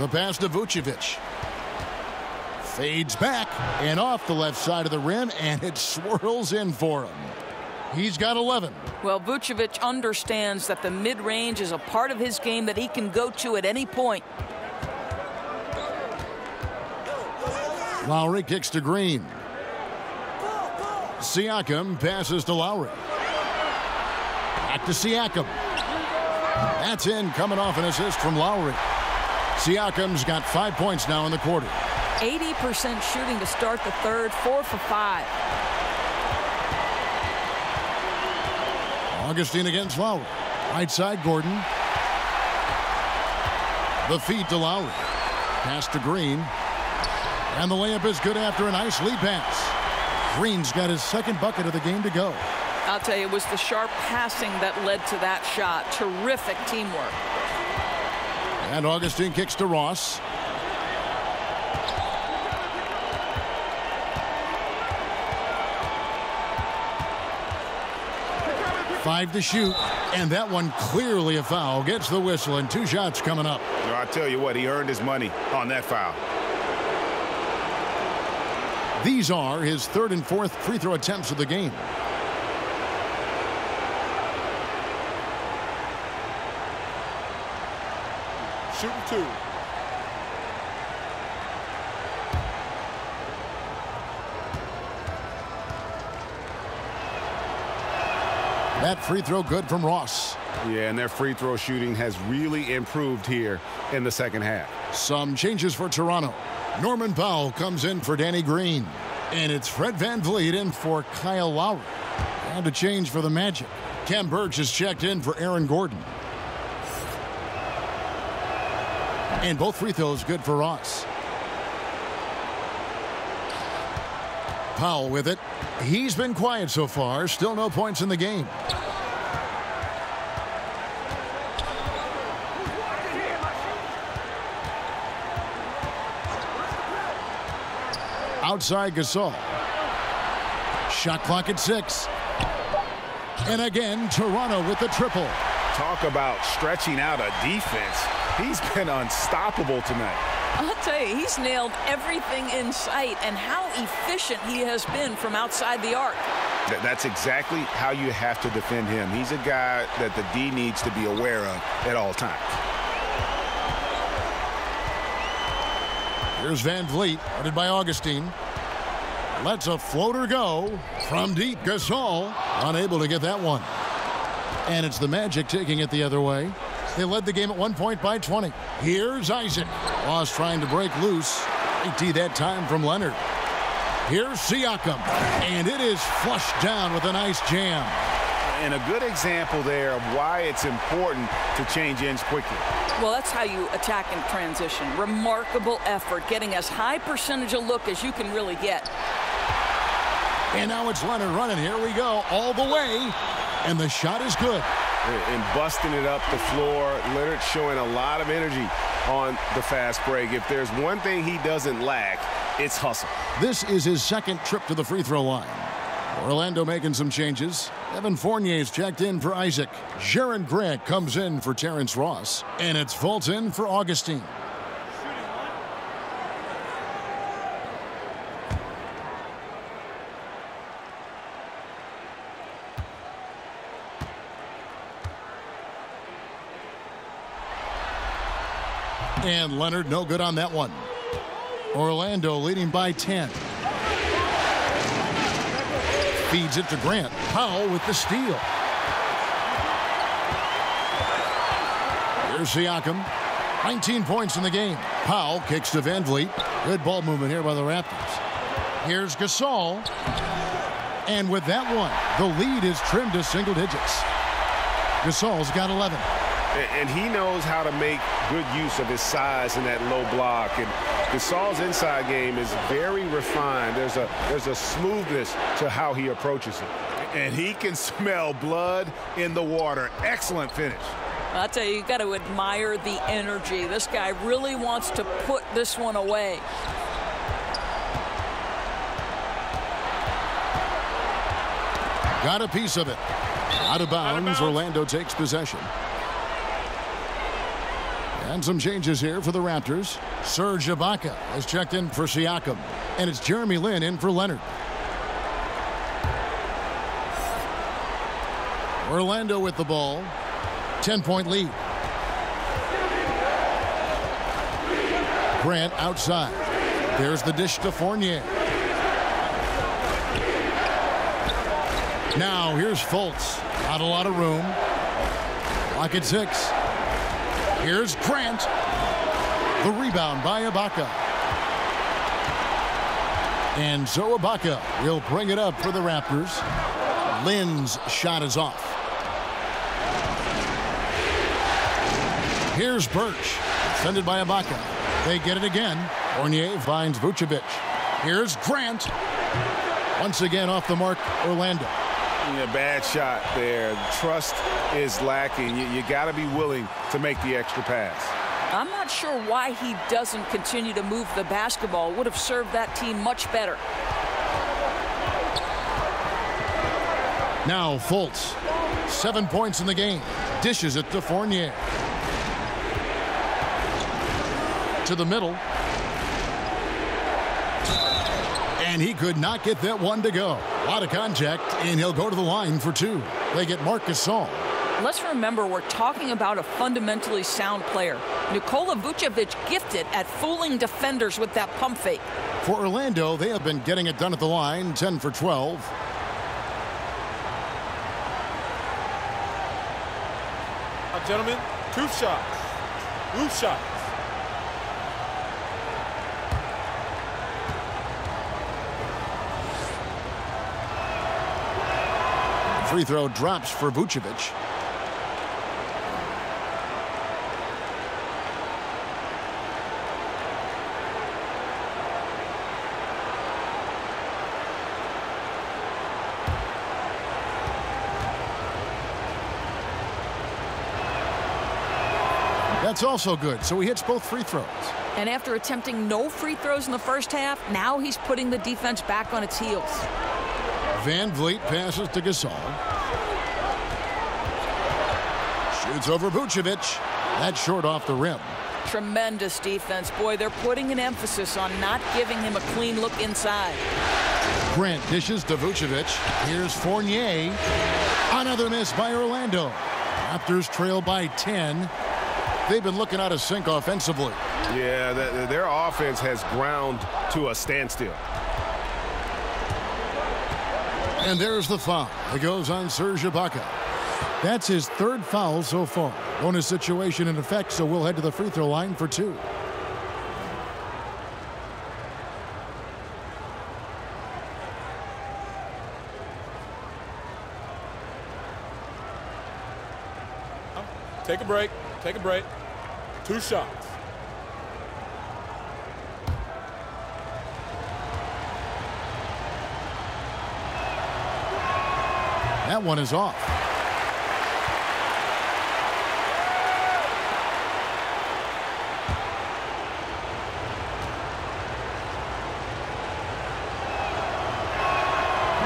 Speaker 3: The pass to Vucevic. Fades back and off the left side of the rim, and it swirls in for him. He's got 11.
Speaker 5: Well, Vucevic understands that the mid-range is a part of his game that he can go to at any point.
Speaker 3: Lowry kicks to Green. Siakam passes to Lowry. Back to Siakam. That's in, coming off an assist from Lowry. Siakam's got 5 points now in the quarter.
Speaker 5: 80% shooting to start the third, 4 for 5.
Speaker 3: Augustine against Lowry. Right side, Gordon. The feed to Lowry. Pass to Green. And the layup is good after a nice lead pass. Green's got his second bucket of the game to go.
Speaker 5: I'll tell you, it was the sharp passing that led to that shot. Terrific teamwork.
Speaker 3: And Augustine kicks to Ross. Five to shoot, and that one clearly a foul. Gets the whistle, and 2 shots coming up.
Speaker 4: No, I tell you what, he earned his money on that foul.
Speaker 3: These are his third and fourth free throw attempts of the game.
Speaker 14: shooting 2.
Speaker 3: That free throw good from Ross.
Speaker 4: Yeah, and their free throw shooting has really improved here in the second half.
Speaker 3: Some changes for Toronto. Norman Powell comes in for Danny Green. And it's Fred VanVleet in for Kyle Lowry. And a change for the Magic. Cam Birch is checked in for Aaron Gordon. And both free throws good for Ross. Powell with it. He's been quiet so far. Still no points in the game. Outside Gasol. Shot clock at 6. And again, Toronto with the triple.
Speaker 6: Talk about stretching out a defense. He's been unstoppable tonight.
Speaker 5: I'll tell you, he's nailed everything in sight, and how efficient he has been from outside the arc.
Speaker 6: That's exactly how you have to defend him. He's a guy that the D needs to be aware of at all times.
Speaker 3: Here's VanVleet, guarded by Augustine. Lets a floater go from deep. Gasol unable to get that one. And it's the Magic taking it the other way. They led the game at 1 point by 20. Here's Isaac. Ross trying to break loose. AT that time from Leonard. Here's Siakam. And it is flushed down with a nice jam.
Speaker 6: And a good example there of why it's important to change ends quickly.
Speaker 5: Well, that's how you attack in transition. Remarkable effort, getting as high percentage a look as you can really get.
Speaker 3: And now it's Leonard running. Here we go, all the way. And the shot is good.
Speaker 4: And busting it up the floor. Leonard showing a lot of energy on the fast break. If there's one thing he doesn't lack, it's hustle.
Speaker 3: This is his second trip to the free throw line. Orlando making some changes. Evan Fournier's checked in for Isaac. Jaron Grant comes in for Terrence Ross. And it's Fulton for Augustine. And Leonard no good on that one. Orlando leading by 10. Feeds it to Grant. Powell with the steal. Here's Siakam. 19 points in the game. Powell kicks to VanVleet. Good ball movement here by the Raptors. Here's Gasol. And with that one, the lead is trimmed to single digits. Gasol's got 11.
Speaker 4: And he knows how to make good use of his size in that low block. And Gasol's inside game is very refined. There's a smoothness to how he approaches it.
Speaker 6: And he can smell blood in the water. Excellent finish.
Speaker 5: I'll tell you, got to admire the energy. This guy really wants to put this one away.
Speaker 3: Got a piece of it. Out of bounds, Orlando takes possession. And some changes here for the Raptors. Serge Ibaka has checked in for Siakam. And it's Jeremy Lin in for Leonard. Orlando with the ball. 10-point lead. Grant outside. There's the dish to Fournier. Now here's Fultz. Not a lot of room. Clock at 6. Here's Grant. The rebound by Ibaka. And so Ibaka will bring it up for the Raptors. Lin's shot is off. Here's Birch. Defended by Ibaka. They get it again. Fournier finds Vucevic. Here's Grant. Once again off the mark, Orlando.
Speaker 4: Yeah, bad shot there. Trust is lacking. You got to be willing to make the extra pass.
Speaker 5: I'm not sure why he doesn't continue to move the basketball. Would have served that team much better.
Speaker 3: Now Fultz. 7 points in the game. Dishes it to Fournier. To the middle. And he could not get that one to go. A lot of contact, and he'll go to the line for 2. They get Marc Gasol.
Speaker 5: Let's remember we're talking about a fundamentally sound player. Nikola Vucevic gifted at fooling defenders with that pump fake.
Speaker 3: For Orlando, they have been getting it done at the line, 10 for 12.
Speaker 14: Gentlemen, 2 shots. Loose shots.
Speaker 3: Free throw drops for Vucevic. That's also good, so he hits both free throws.
Speaker 5: And after attempting no free throws in the first half, now he's putting the defense back on its heels.
Speaker 3: Van Vliet passes to Gasol. Shoots over Vucevic. That's short off the rim.
Speaker 5: Tremendous defense. Boy, they're putting an emphasis on not giving him a clean look inside.
Speaker 3: Grant dishes to Vucevic. Here's Fournier. Another miss by Orlando. Raptors trail by 10. They've been looking out of sync offensively.
Speaker 4: Yeah, their offense has ground to a standstill.
Speaker 3: And there's the foul. It goes on Serge Ibaka. That's his 3rd foul so far. Bonus situation in effect, so we'll head to the free throw line for 2.
Speaker 14: Take a break. Take a break. 2 shots.
Speaker 3: That one is off.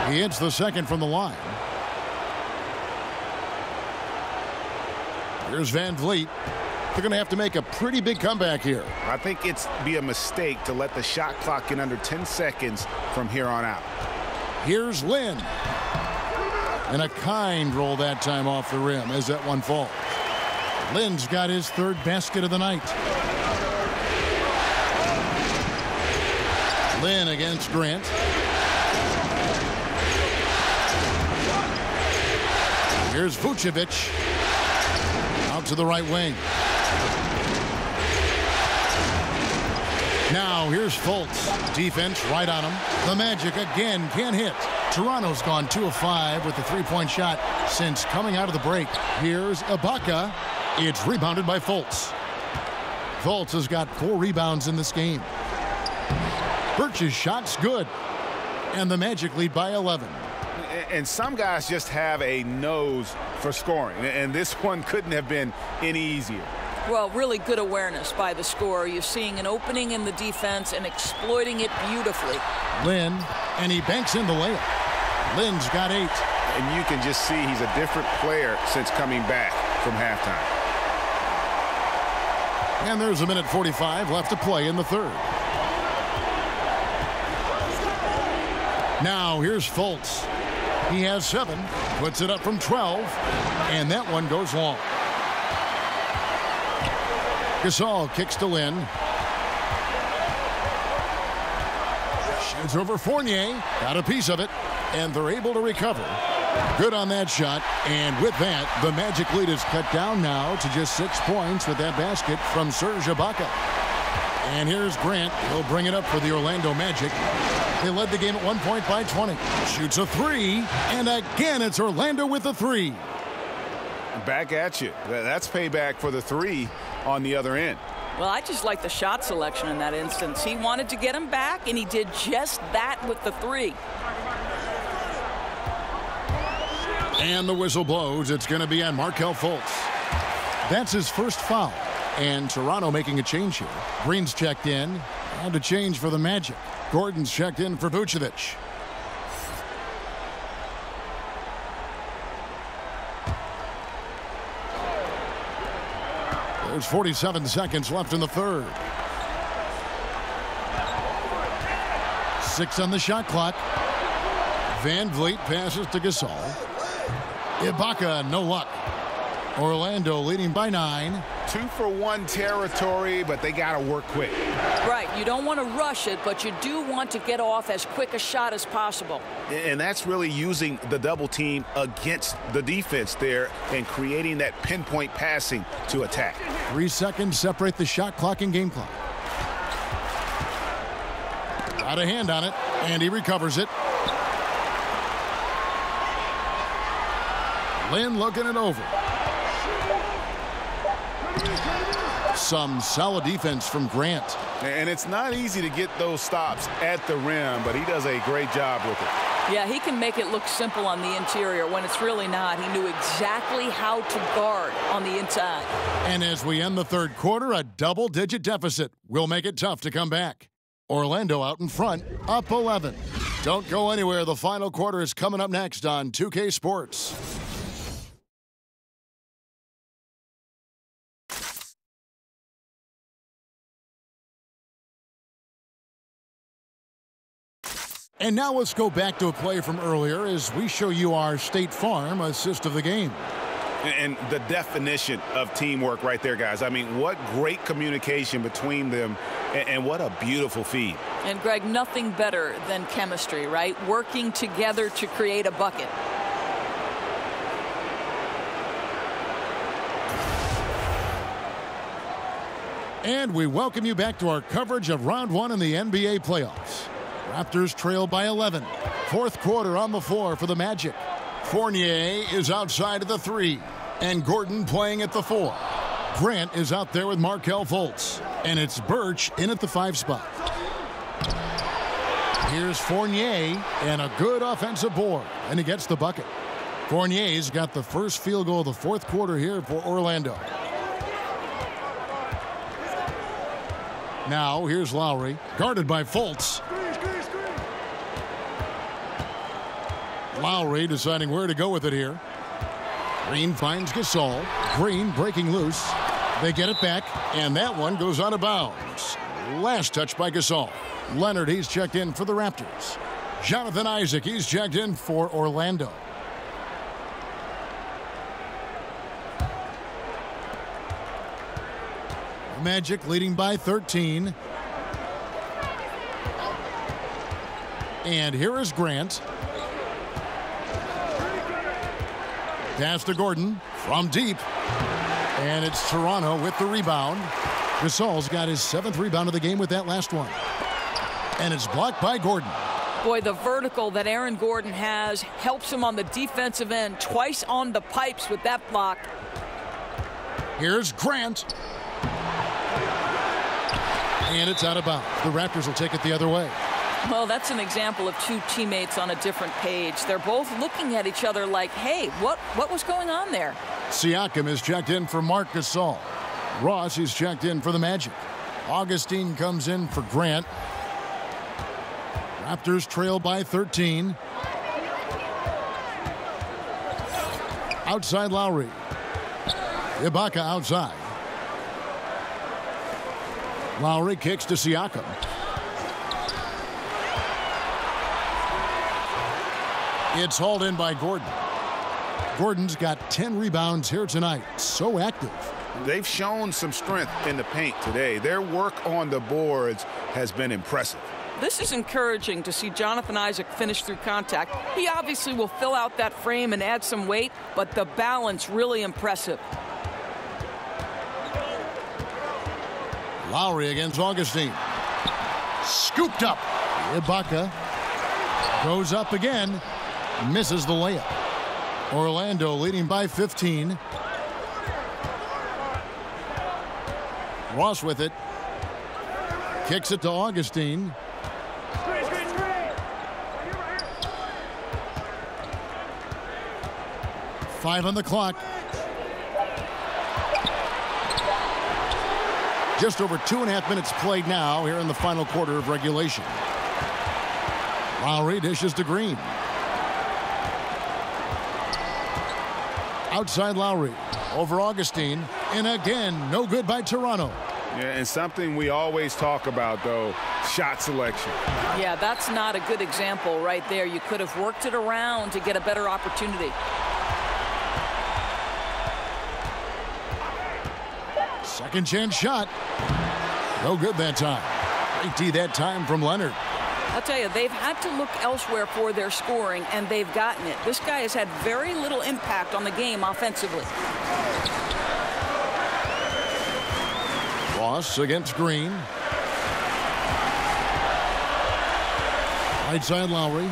Speaker 3: He hits the second from the line. Here's Van Vliet. They're going to have to make a pretty big comeback here.
Speaker 6: I think it's be a mistake to let the shot clock get under 10 seconds from here on out.
Speaker 3: Here's Lynn. And a kind roll that time off the rim as that one falls. Lynn's got his 3rd basket of the night. Lynn against Grant. Here's Vucevic. Out to the right wing. Now here's Fultz. Defense right on him. The Magic again can't hit. Toronto's gone 2 of 5 with the 3-point shot since coming out of the break. Here's Ibaka. It's rebounded by Fultz. Fultz has got 4 rebounds in this game. Birch's shot's good. And the Magic lead by 11.
Speaker 6: And some guys just have a nose for scoring. And this one couldn't have been any easier.
Speaker 5: Well, really good awareness by the scorer. You're seeing an opening in the defense and exploiting it beautifully.
Speaker 3: Lynn, and he banks in the layup. Lynn's got 8.
Speaker 6: And you can just see he's a different player since coming back from halftime.
Speaker 3: And there's 1:45 left to play in the 3rd. Now here's Fultz. He has 7, puts it up from 12, and that one goes long. Gasol kicks to Lynn. Shoots over Fournier, got a piece of it, and they're able to recover. Good on that shot, and with that, the Magic lead is cut down now to just 6 points with that basket from Serge Ibaka. And here's Grant. He'll bring it up for the Orlando Magic. They led the game at 1 point by 20. Shoots a 3, and again it's Orlando with a 3.
Speaker 6: Back at you. That's payback for the 3 on the other end.
Speaker 5: Well, I just like the shot selection in that instance. He wanted to get him back, and he did just that with the 3.
Speaker 3: And the whistle blows. It's going to be on Markelle Fultz. That's his 1st foul. And Toronto making a change here. Green's checked in. And a change for the Magic. Gordon's checked in for Vucevic. There's 47 seconds left in the 3rd. 6 on the shot clock. Van Vliet passes to Gasol. Ibaka, no luck. Orlando leading by 9.
Speaker 6: 2-for-1 territory, but they got to work quick.
Speaker 5: Right. You don't want to rush it, but you do want to get off as quick a shot as possible.
Speaker 6: And that's really using the double team against the defense there and creating that pinpoint passing to attack.
Speaker 3: 3 seconds separate the shot clock and game clock. Got a hand on it, and he recovers it. Lynn looking it over. Some solid defense from Grant.
Speaker 6: And it's not easy to get those stops at the rim, but he does a great job with it.
Speaker 5: Yeah, he can make it look simple on the interior when it's really not. He knew exactly how to guard on the inside.
Speaker 3: And as we end the third quarter, a double-digit deficit will make it tough to come back. Orlando out in front, up 11. Don't go anywhere. The final quarter is coming up next on 2K Sports. And now let's go back to a play from earlier as we show you our State Farm assist of the game.
Speaker 6: And the definition of teamwork right there, guys. I mean, what great communication between them, and what a beautiful feed.
Speaker 5: And, Greg, nothing better than chemistry, right? Working together to create a bucket.
Speaker 3: And we welcome you back to our coverage of round 1 in the NBA playoffs. Raptors trail by 11. Fourth quarter on the floor for the Magic. Fournier is outside of the 3. And Gordon playing at the 4. Grant is out there with Markelle Fultz. And it's Birch in at the 5 spot. Here's Fournier and a good offensive board. And he gets the bucket. Fournier's got the first field goal of the fourth quarter here for Orlando. Now here's Lowry, guarded by Fultz. Lowry deciding where to go with it here. Green finds Gasol. Green breaking loose. They get it back, and that one goes out of bounds. Last touch by Gasol. Leonard, he's checked in for the Raptors. Jonathan Isaac, he's checked in for Orlando. Magic leading by 13. And here is Grant. Pass to Gordon from deep. And it's Toronto with the rebound. Gasol's got his 7th rebound of the game with that last one. And it's blocked by Gordon.
Speaker 5: Boy, the vertical that Aaron Gordon has helps him on the defensive end. Twice on the pipes with that block.
Speaker 3: Here's Grant. And it's out of bounds. The Raptors will take it the other way.
Speaker 5: Well, that's an example of two teammates on a different page. They're both looking at each other like, hey, what was going on there?
Speaker 3: Siakam is checked in for Marc Gasol. Ross is checked in for the Magic. Augustine comes in for Grant. Raptors trail by 13. Outside Lowry. Ibaka outside. Lowry kicks to Siakam. It's hauled in by Gordon. Gordon's got 10 rebounds here tonight. So active.
Speaker 6: They've shown some strength in the paint today. Their work on the boards has been impressive.
Speaker 5: This is encouraging to see Jonathan Isaac finish through contact. He obviously will fill out that frame and add some weight, but the balance really impressive.
Speaker 3: Lowry against Augustine. Scooped up. Ibaka goes up again. Misses the layup. Orlando leading by 15. Ross with it. Kicks it to Augustine. Five on the clock. Just over 2.5 minutes played now here in the final quarter of regulation. Lowry dishes to Green. Outside Lowry. Over Augustine. And again, no good by Toronto.
Speaker 4: Yeah, and something we always talk about, though, shot selection.
Speaker 5: Yeah, that's not a good example right there. You could have worked it around to get a better opportunity.
Speaker 3: Second chance shot. No good that time. Great D that time from Leonard.
Speaker 5: I'll tell you, they've had to look elsewhere for their scoring, and they've gotten it. This guy has had very little impact on the game offensively.
Speaker 3: Ross against Green. Right side Lowry.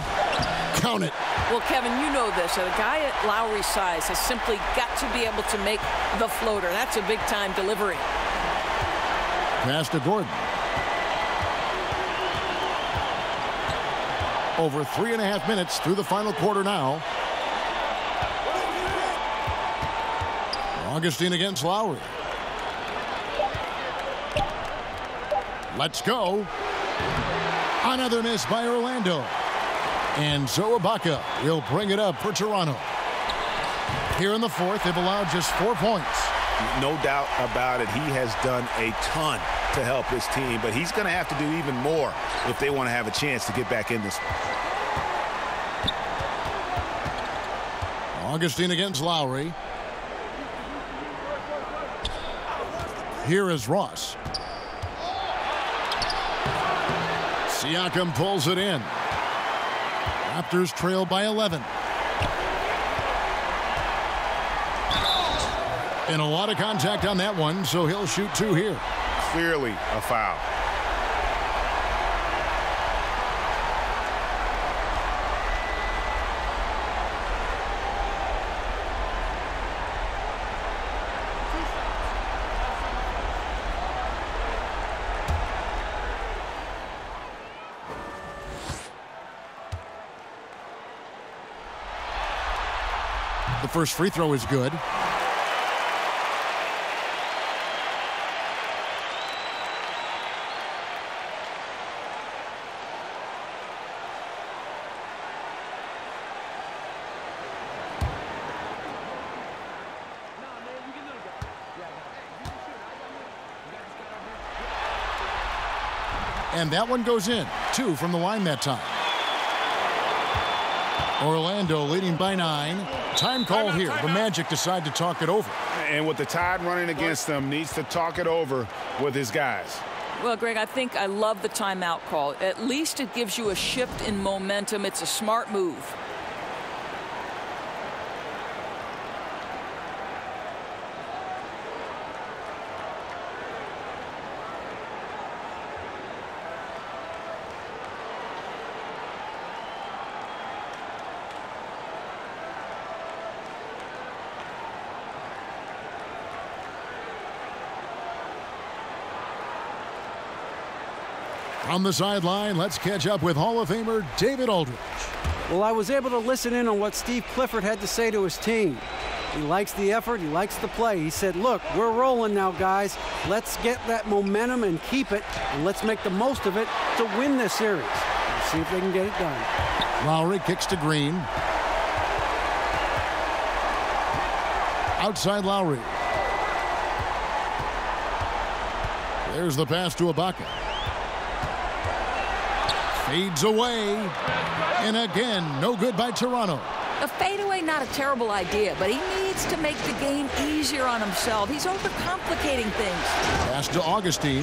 Speaker 3: Count it.
Speaker 5: Well, Kevin, you know this. A guy at Lowry's size has simply got to be able to make the floater. That's a big-time delivery.
Speaker 3: Pass to Gordon. Over 3.5 minutes through the final quarter now. Augustine against Lowry. Let's go. Another miss by Orlando. And so Ibaka will bring it up for Toronto. Here in the fourth, they've allowed just 4 points.
Speaker 6: No doubt about it. He has done a ton to help his team, but he's going to have to do even more if they want to have a chance to get back in this.
Speaker 3: Augustine against Lowry. Here is Ross. Siakam pulls it in. Raptors trail by 11. And a lot of contact on that one, so he'll shoot 2 here.
Speaker 6: Clearly a foul.
Speaker 3: The first free throw is good. And that one goes in. 2 from the line that time. Orlando leading by 9. Time call here. The Magic decide to talk it over.
Speaker 6: And with the Tide running against them, needs to talk it over with his guys.
Speaker 5: Well, Greg, I think I love the timeout call. At least it gives you a shift in momentum. It's a smart move.
Speaker 3: On the sideline, let's catch up with Hall of Famer David Aldridge.
Speaker 9: Well, I was able to listen in on what Steve Clifford had to say to his team. He likes the effort. He likes the play. He said, look, we're rolling now, guys. Let's get that momentum and keep it, and let's make the most of it to win this series. Let's see if they can get it done.
Speaker 3: Lowry kicks to Green. Outside Lowry. There's the pass to Ibaka. Fades away. And again, no good by Toronto.
Speaker 5: A fadeaway, not a terrible idea, but he needs to make the game easier on himself. He's overcomplicating things.
Speaker 3: Pass to Augustine.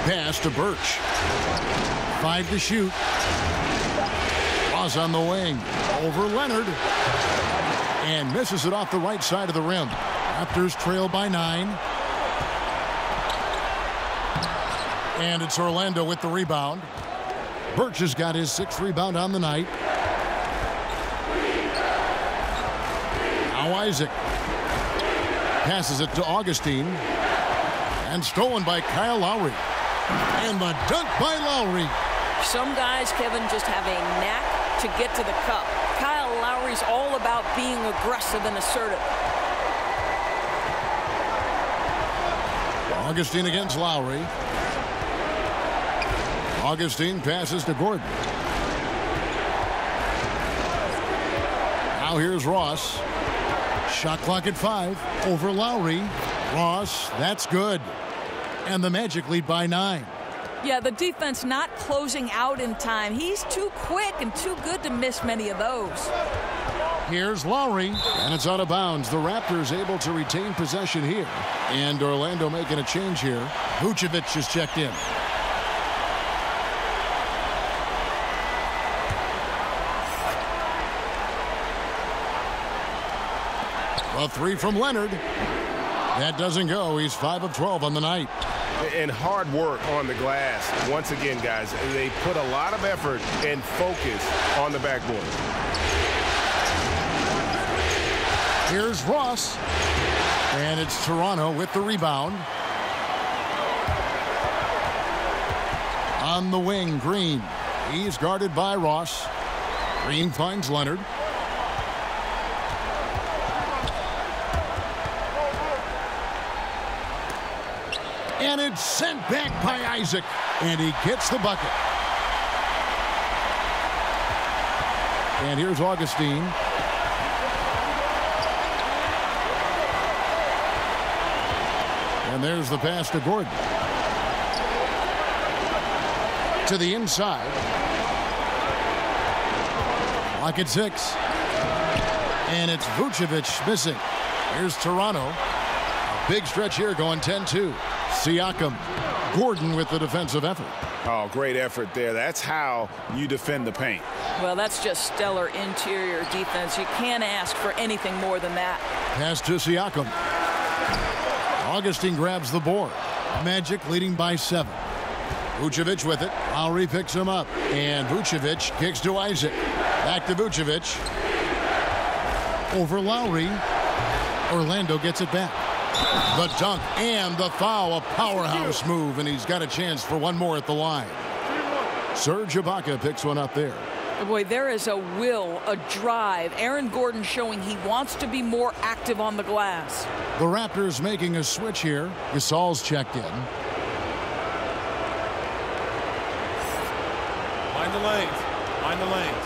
Speaker 3: Pass to Birch. 5 to shoot. Ross on the wing. Over Leonard. And misses it off the right side of the rim. Raptors trail by 9. And it's Orlando with the rebound. Birch has got his 6th rebound on the night. Now Isaac passes it to Augustine. And stolen by Kyle Lowry. And the dunk by Lowry.
Speaker 5: Some guys, Kevin, just have a knack to get to the cup. Kyle Lowry's all about being aggressive and assertive.
Speaker 3: Augustine against Lowry. Augustine passes to Gordon. Now here's Ross. Shot clock at 5. Over Lowry. Ross, that's good. And the Magic lead by 9.
Speaker 5: Yeah, the defense not closing out in time. He's too quick and too good to miss many of those.
Speaker 3: Here's Lowry, and it's out of bounds. The Raptors able to retain possession here. And Orlando making a change here. Vucevic is checked in. A three from Leonard. That doesn't go. He's 5 of 12 on the night.
Speaker 4: And hard work on the glass. Once again, guys, they put a lot of effort and focus on the backboard.
Speaker 3: Here's Ross. And it's Toronto with the rebound. On the wing, Green. He's guarded by Ross. Green finds Leonard. And it's sent back by Isaac. And he gets the bucket. And here's Augustine. And there's the pass to Gordon. To the inside. Lock at 6. And it's Vucevic missing. Here's Toronto. A big stretch here going 10-2. Siakam. Gordon with the defensive effort.
Speaker 6: Oh, great effort there. That's how you defend the paint.
Speaker 5: Well, that's just stellar interior defense. You can't ask for anything more than that.
Speaker 3: Pass to Siakam. Augustine grabs the board. Magic leading by 7. Vucevic with it. Lowry picks him up. And Vucevic kicks to Isaac. Back to Vucevic. Over Lowry. Orlando gets it back. The dunk and the foul. A powerhouse move. And he's got a chance for one more at the line. Serge Ibaka picks one up there.
Speaker 5: Boy, there is a will, a drive. Aaron Gordon showing he wants to be more active on the glass.
Speaker 3: The Raptors making a switch here. Gasol's checked in.
Speaker 14: Mind the lanes. Mind the lanes.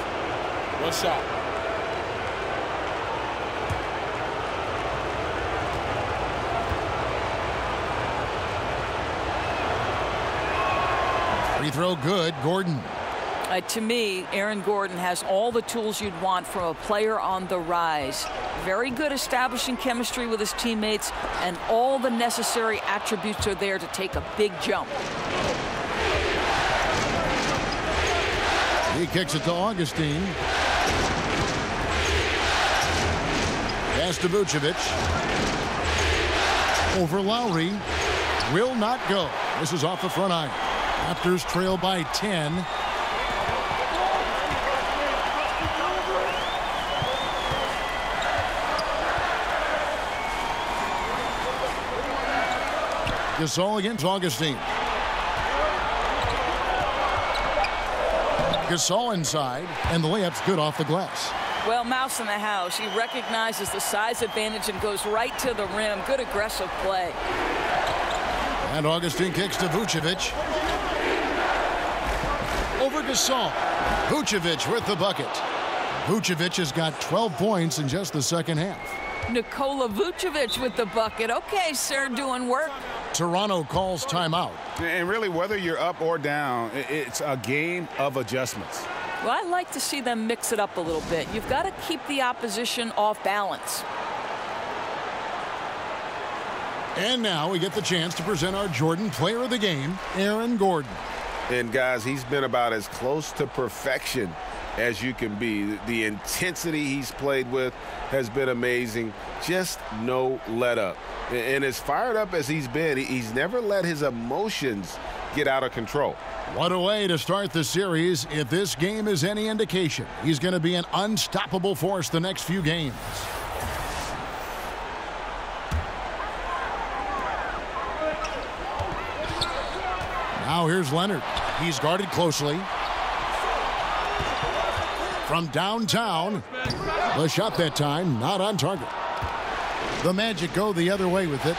Speaker 14: One shot.
Speaker 3: Free throw good. Gordon.
Speaker 5: To me, Aaron Gordon has all the tools you'd want from a player on the rise. Very good establishing chemistry with his teammates, and all the necessary attributes are there to take a big jump.
Speaker 3: He kicks it to Augustine. Pass to Vucevic. Over Lowry. Will not go. This is off the front iron. Raptors trail by 10. Gasol against Augustine. Gasol inside, and the layup's good off the glass.
Speaker 5: Well, Mouse in the house. He recognizes the size advantage and goes right to the rim. Good aggressive play.
Speaker 3: And Augustine kicks to Vucevic. Over Gasol. Vucevic with the bucket. Vucevic has got 12 points in just the second half.
Speaker 5: Nikola Vucevic with the bucket. Okay, sir, doing work.
Speaker 3: Toronto calls timeout.
Speaker 6: And really, whether you're up or down, it's a game of adjustments.
Speaker 5: Well, I like to see them mix it up a little bit. You've got to keep the opposition off balance.
Speaker 3: And now we get the chance to present our Jordan Player of the Game, Aaron Gordon.
Speaker 4: And, guys, he's been about as close to perfection as you can be. The intensity he's played with has been amazing. Just no let up. And as fired up as he's been, he's never let his emotions get out of control.
Speaker 3: What a way to start the series. If this game is any indication, he's going to be an unstoppable force the next few games. Now here's Leonard. He's guarded closely. From downtown, the shot that time not on target. The Magic go the other way with it.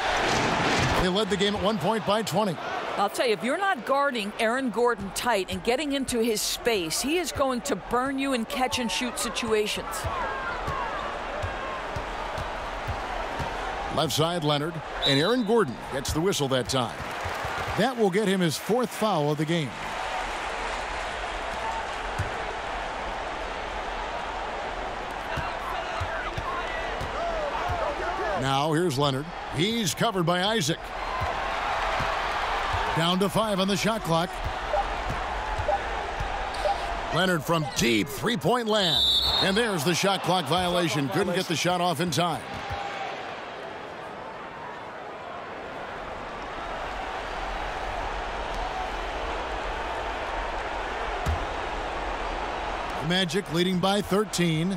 Speaker 3: They led the game at 1 point by 20.
Speaker 5: I'll tell you, if you're not guarding Aaron Gordon tight and getting into his space, he is going to burn you in catch-and-shoot situations.
Speaker 3: Left side, Leonard. And Aaron Gordon gets the whistle that time. That will get him his 4th foul of the game. Now here's Leonard. He's covered by Isaac. Down to 5 on the shot clock. Leonard from deep three-point land. And there's the shot clock violation. Couldn't get the shot off in time. Magic leading by 13.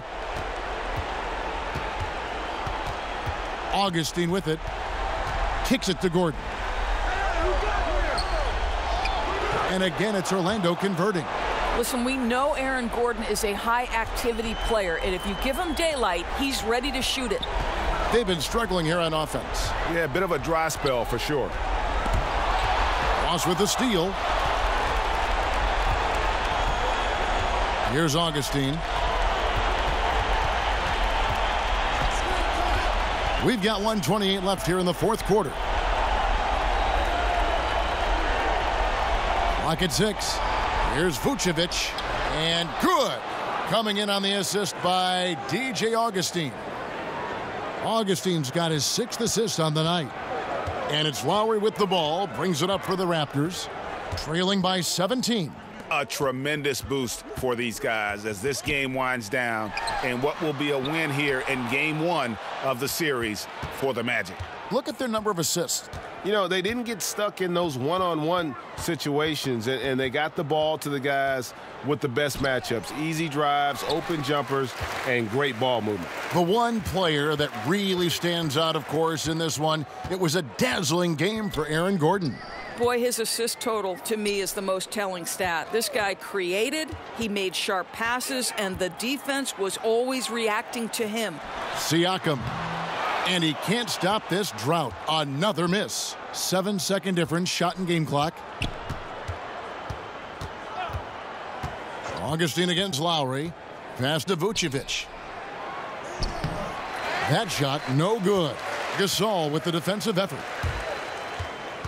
Speaker 3: Augustine with it. Kicks it to Gordon. And again, it's Orlando converting.
Speaker 5: Listen, we know Aaron Gordon is a high-activity player, and if you give him daylight, he's ready to shoot it.
Speaker 3: They've been struggling here on offense.
Speaker 4: Yeah, a bit of a dry spell for sure.
Speaker 3: Ross with the steal. Here's Augustine. We've got 1:28 left here in the fourth quarter. Clock at 6. Here's Vucevic. And good. Coming in on the assist by DJ Augustine. Augustine's got his 6th assist on the night. And it's Lowry with the ball. Brings it up for the Raptors. Trailing by 17.
Speaker 6: A tremendous boost for these guys as this game winds down, and what will be a win here in game 1 of the series for the Magic.
Speaker 3: Look at their number of assists.
Speaker 4: You know, they didn't get stuck in those one-on-one situations, and they got the ball to the guys with the best matchups. Easy drives, open jumpers, and great ball movement.
Speaker 3: The one player that really stands out, of course, in this one, it was a dazzling game for Aaron Gordon.
Speaker 5: Boy, his assist total, to me, is the most telling stat. This guy created, he made sharp passes, and the defense was always reacting to him.
Speaker 3: Siakam. And he can't stop this drought. Another miss. 7-second difference, shot and game clock. Augustine against Lowry. Pass to Vucevic. That shot, no good. Gasol with the defensive effort.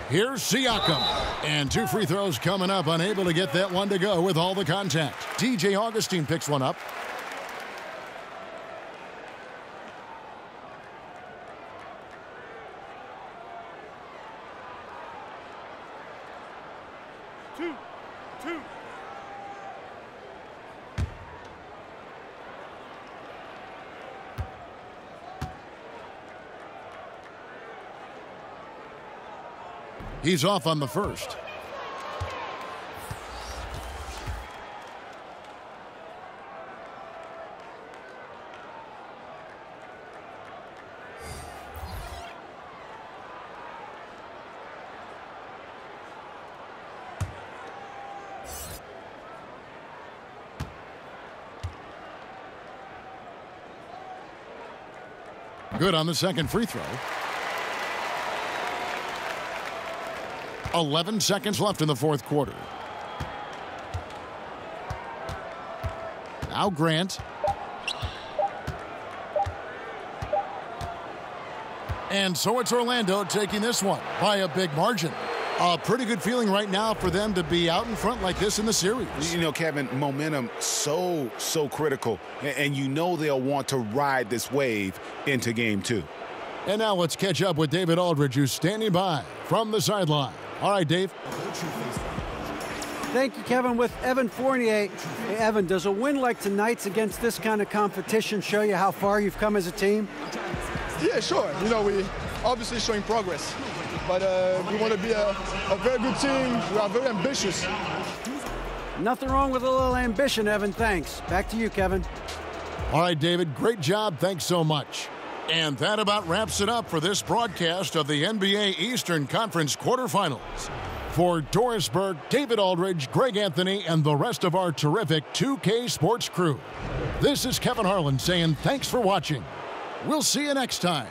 Speaker 3: Here's Siakam. And 2 free throws coming up. Unable to get that one to go with all the contact. DJ Augustine picks one up.
Speaker 12: Two.
Speaker 3: He's off on the first. Good on the second free throw. 11 seconds left in the fourth quarter. Now Grant. And so it's Orlando taking this one by a big margin. A pretty good feeling right now for them to be out in front like this in the series.
Speaker 6: You know, Kevin, momentum so critical. And you know they'll want to ride this wave into game 2.
Speaker 3: And now let's catch up with David Aldridge, who's standing by from the sideline. All right, Dave.
Speaker 9: Thank you, Kevin. With Evan Fournier. Hey, Evan, does a win like tonight's against this kind of competition show you how far you've come as a team?
Speaker 15: Yeah, sure. You know, we obviously showing progress. But we want to be a very good team. We are very ambitious.
Speaker 9: Nothing wrong with a little ambition, Evan. Thanks. Back to you, Kevin.
Speaker 3: All right, David. Great job. Thanks so much. And that about wraps it up for this broadcast of the NBA Eastern Conference quarterfinals. For Doris Burke, David Aldridge, Greg Anthony, and the rest of our terrific 2K Sports crew, this is Kevin Harlan saying thanks for watching. We'll see you next time.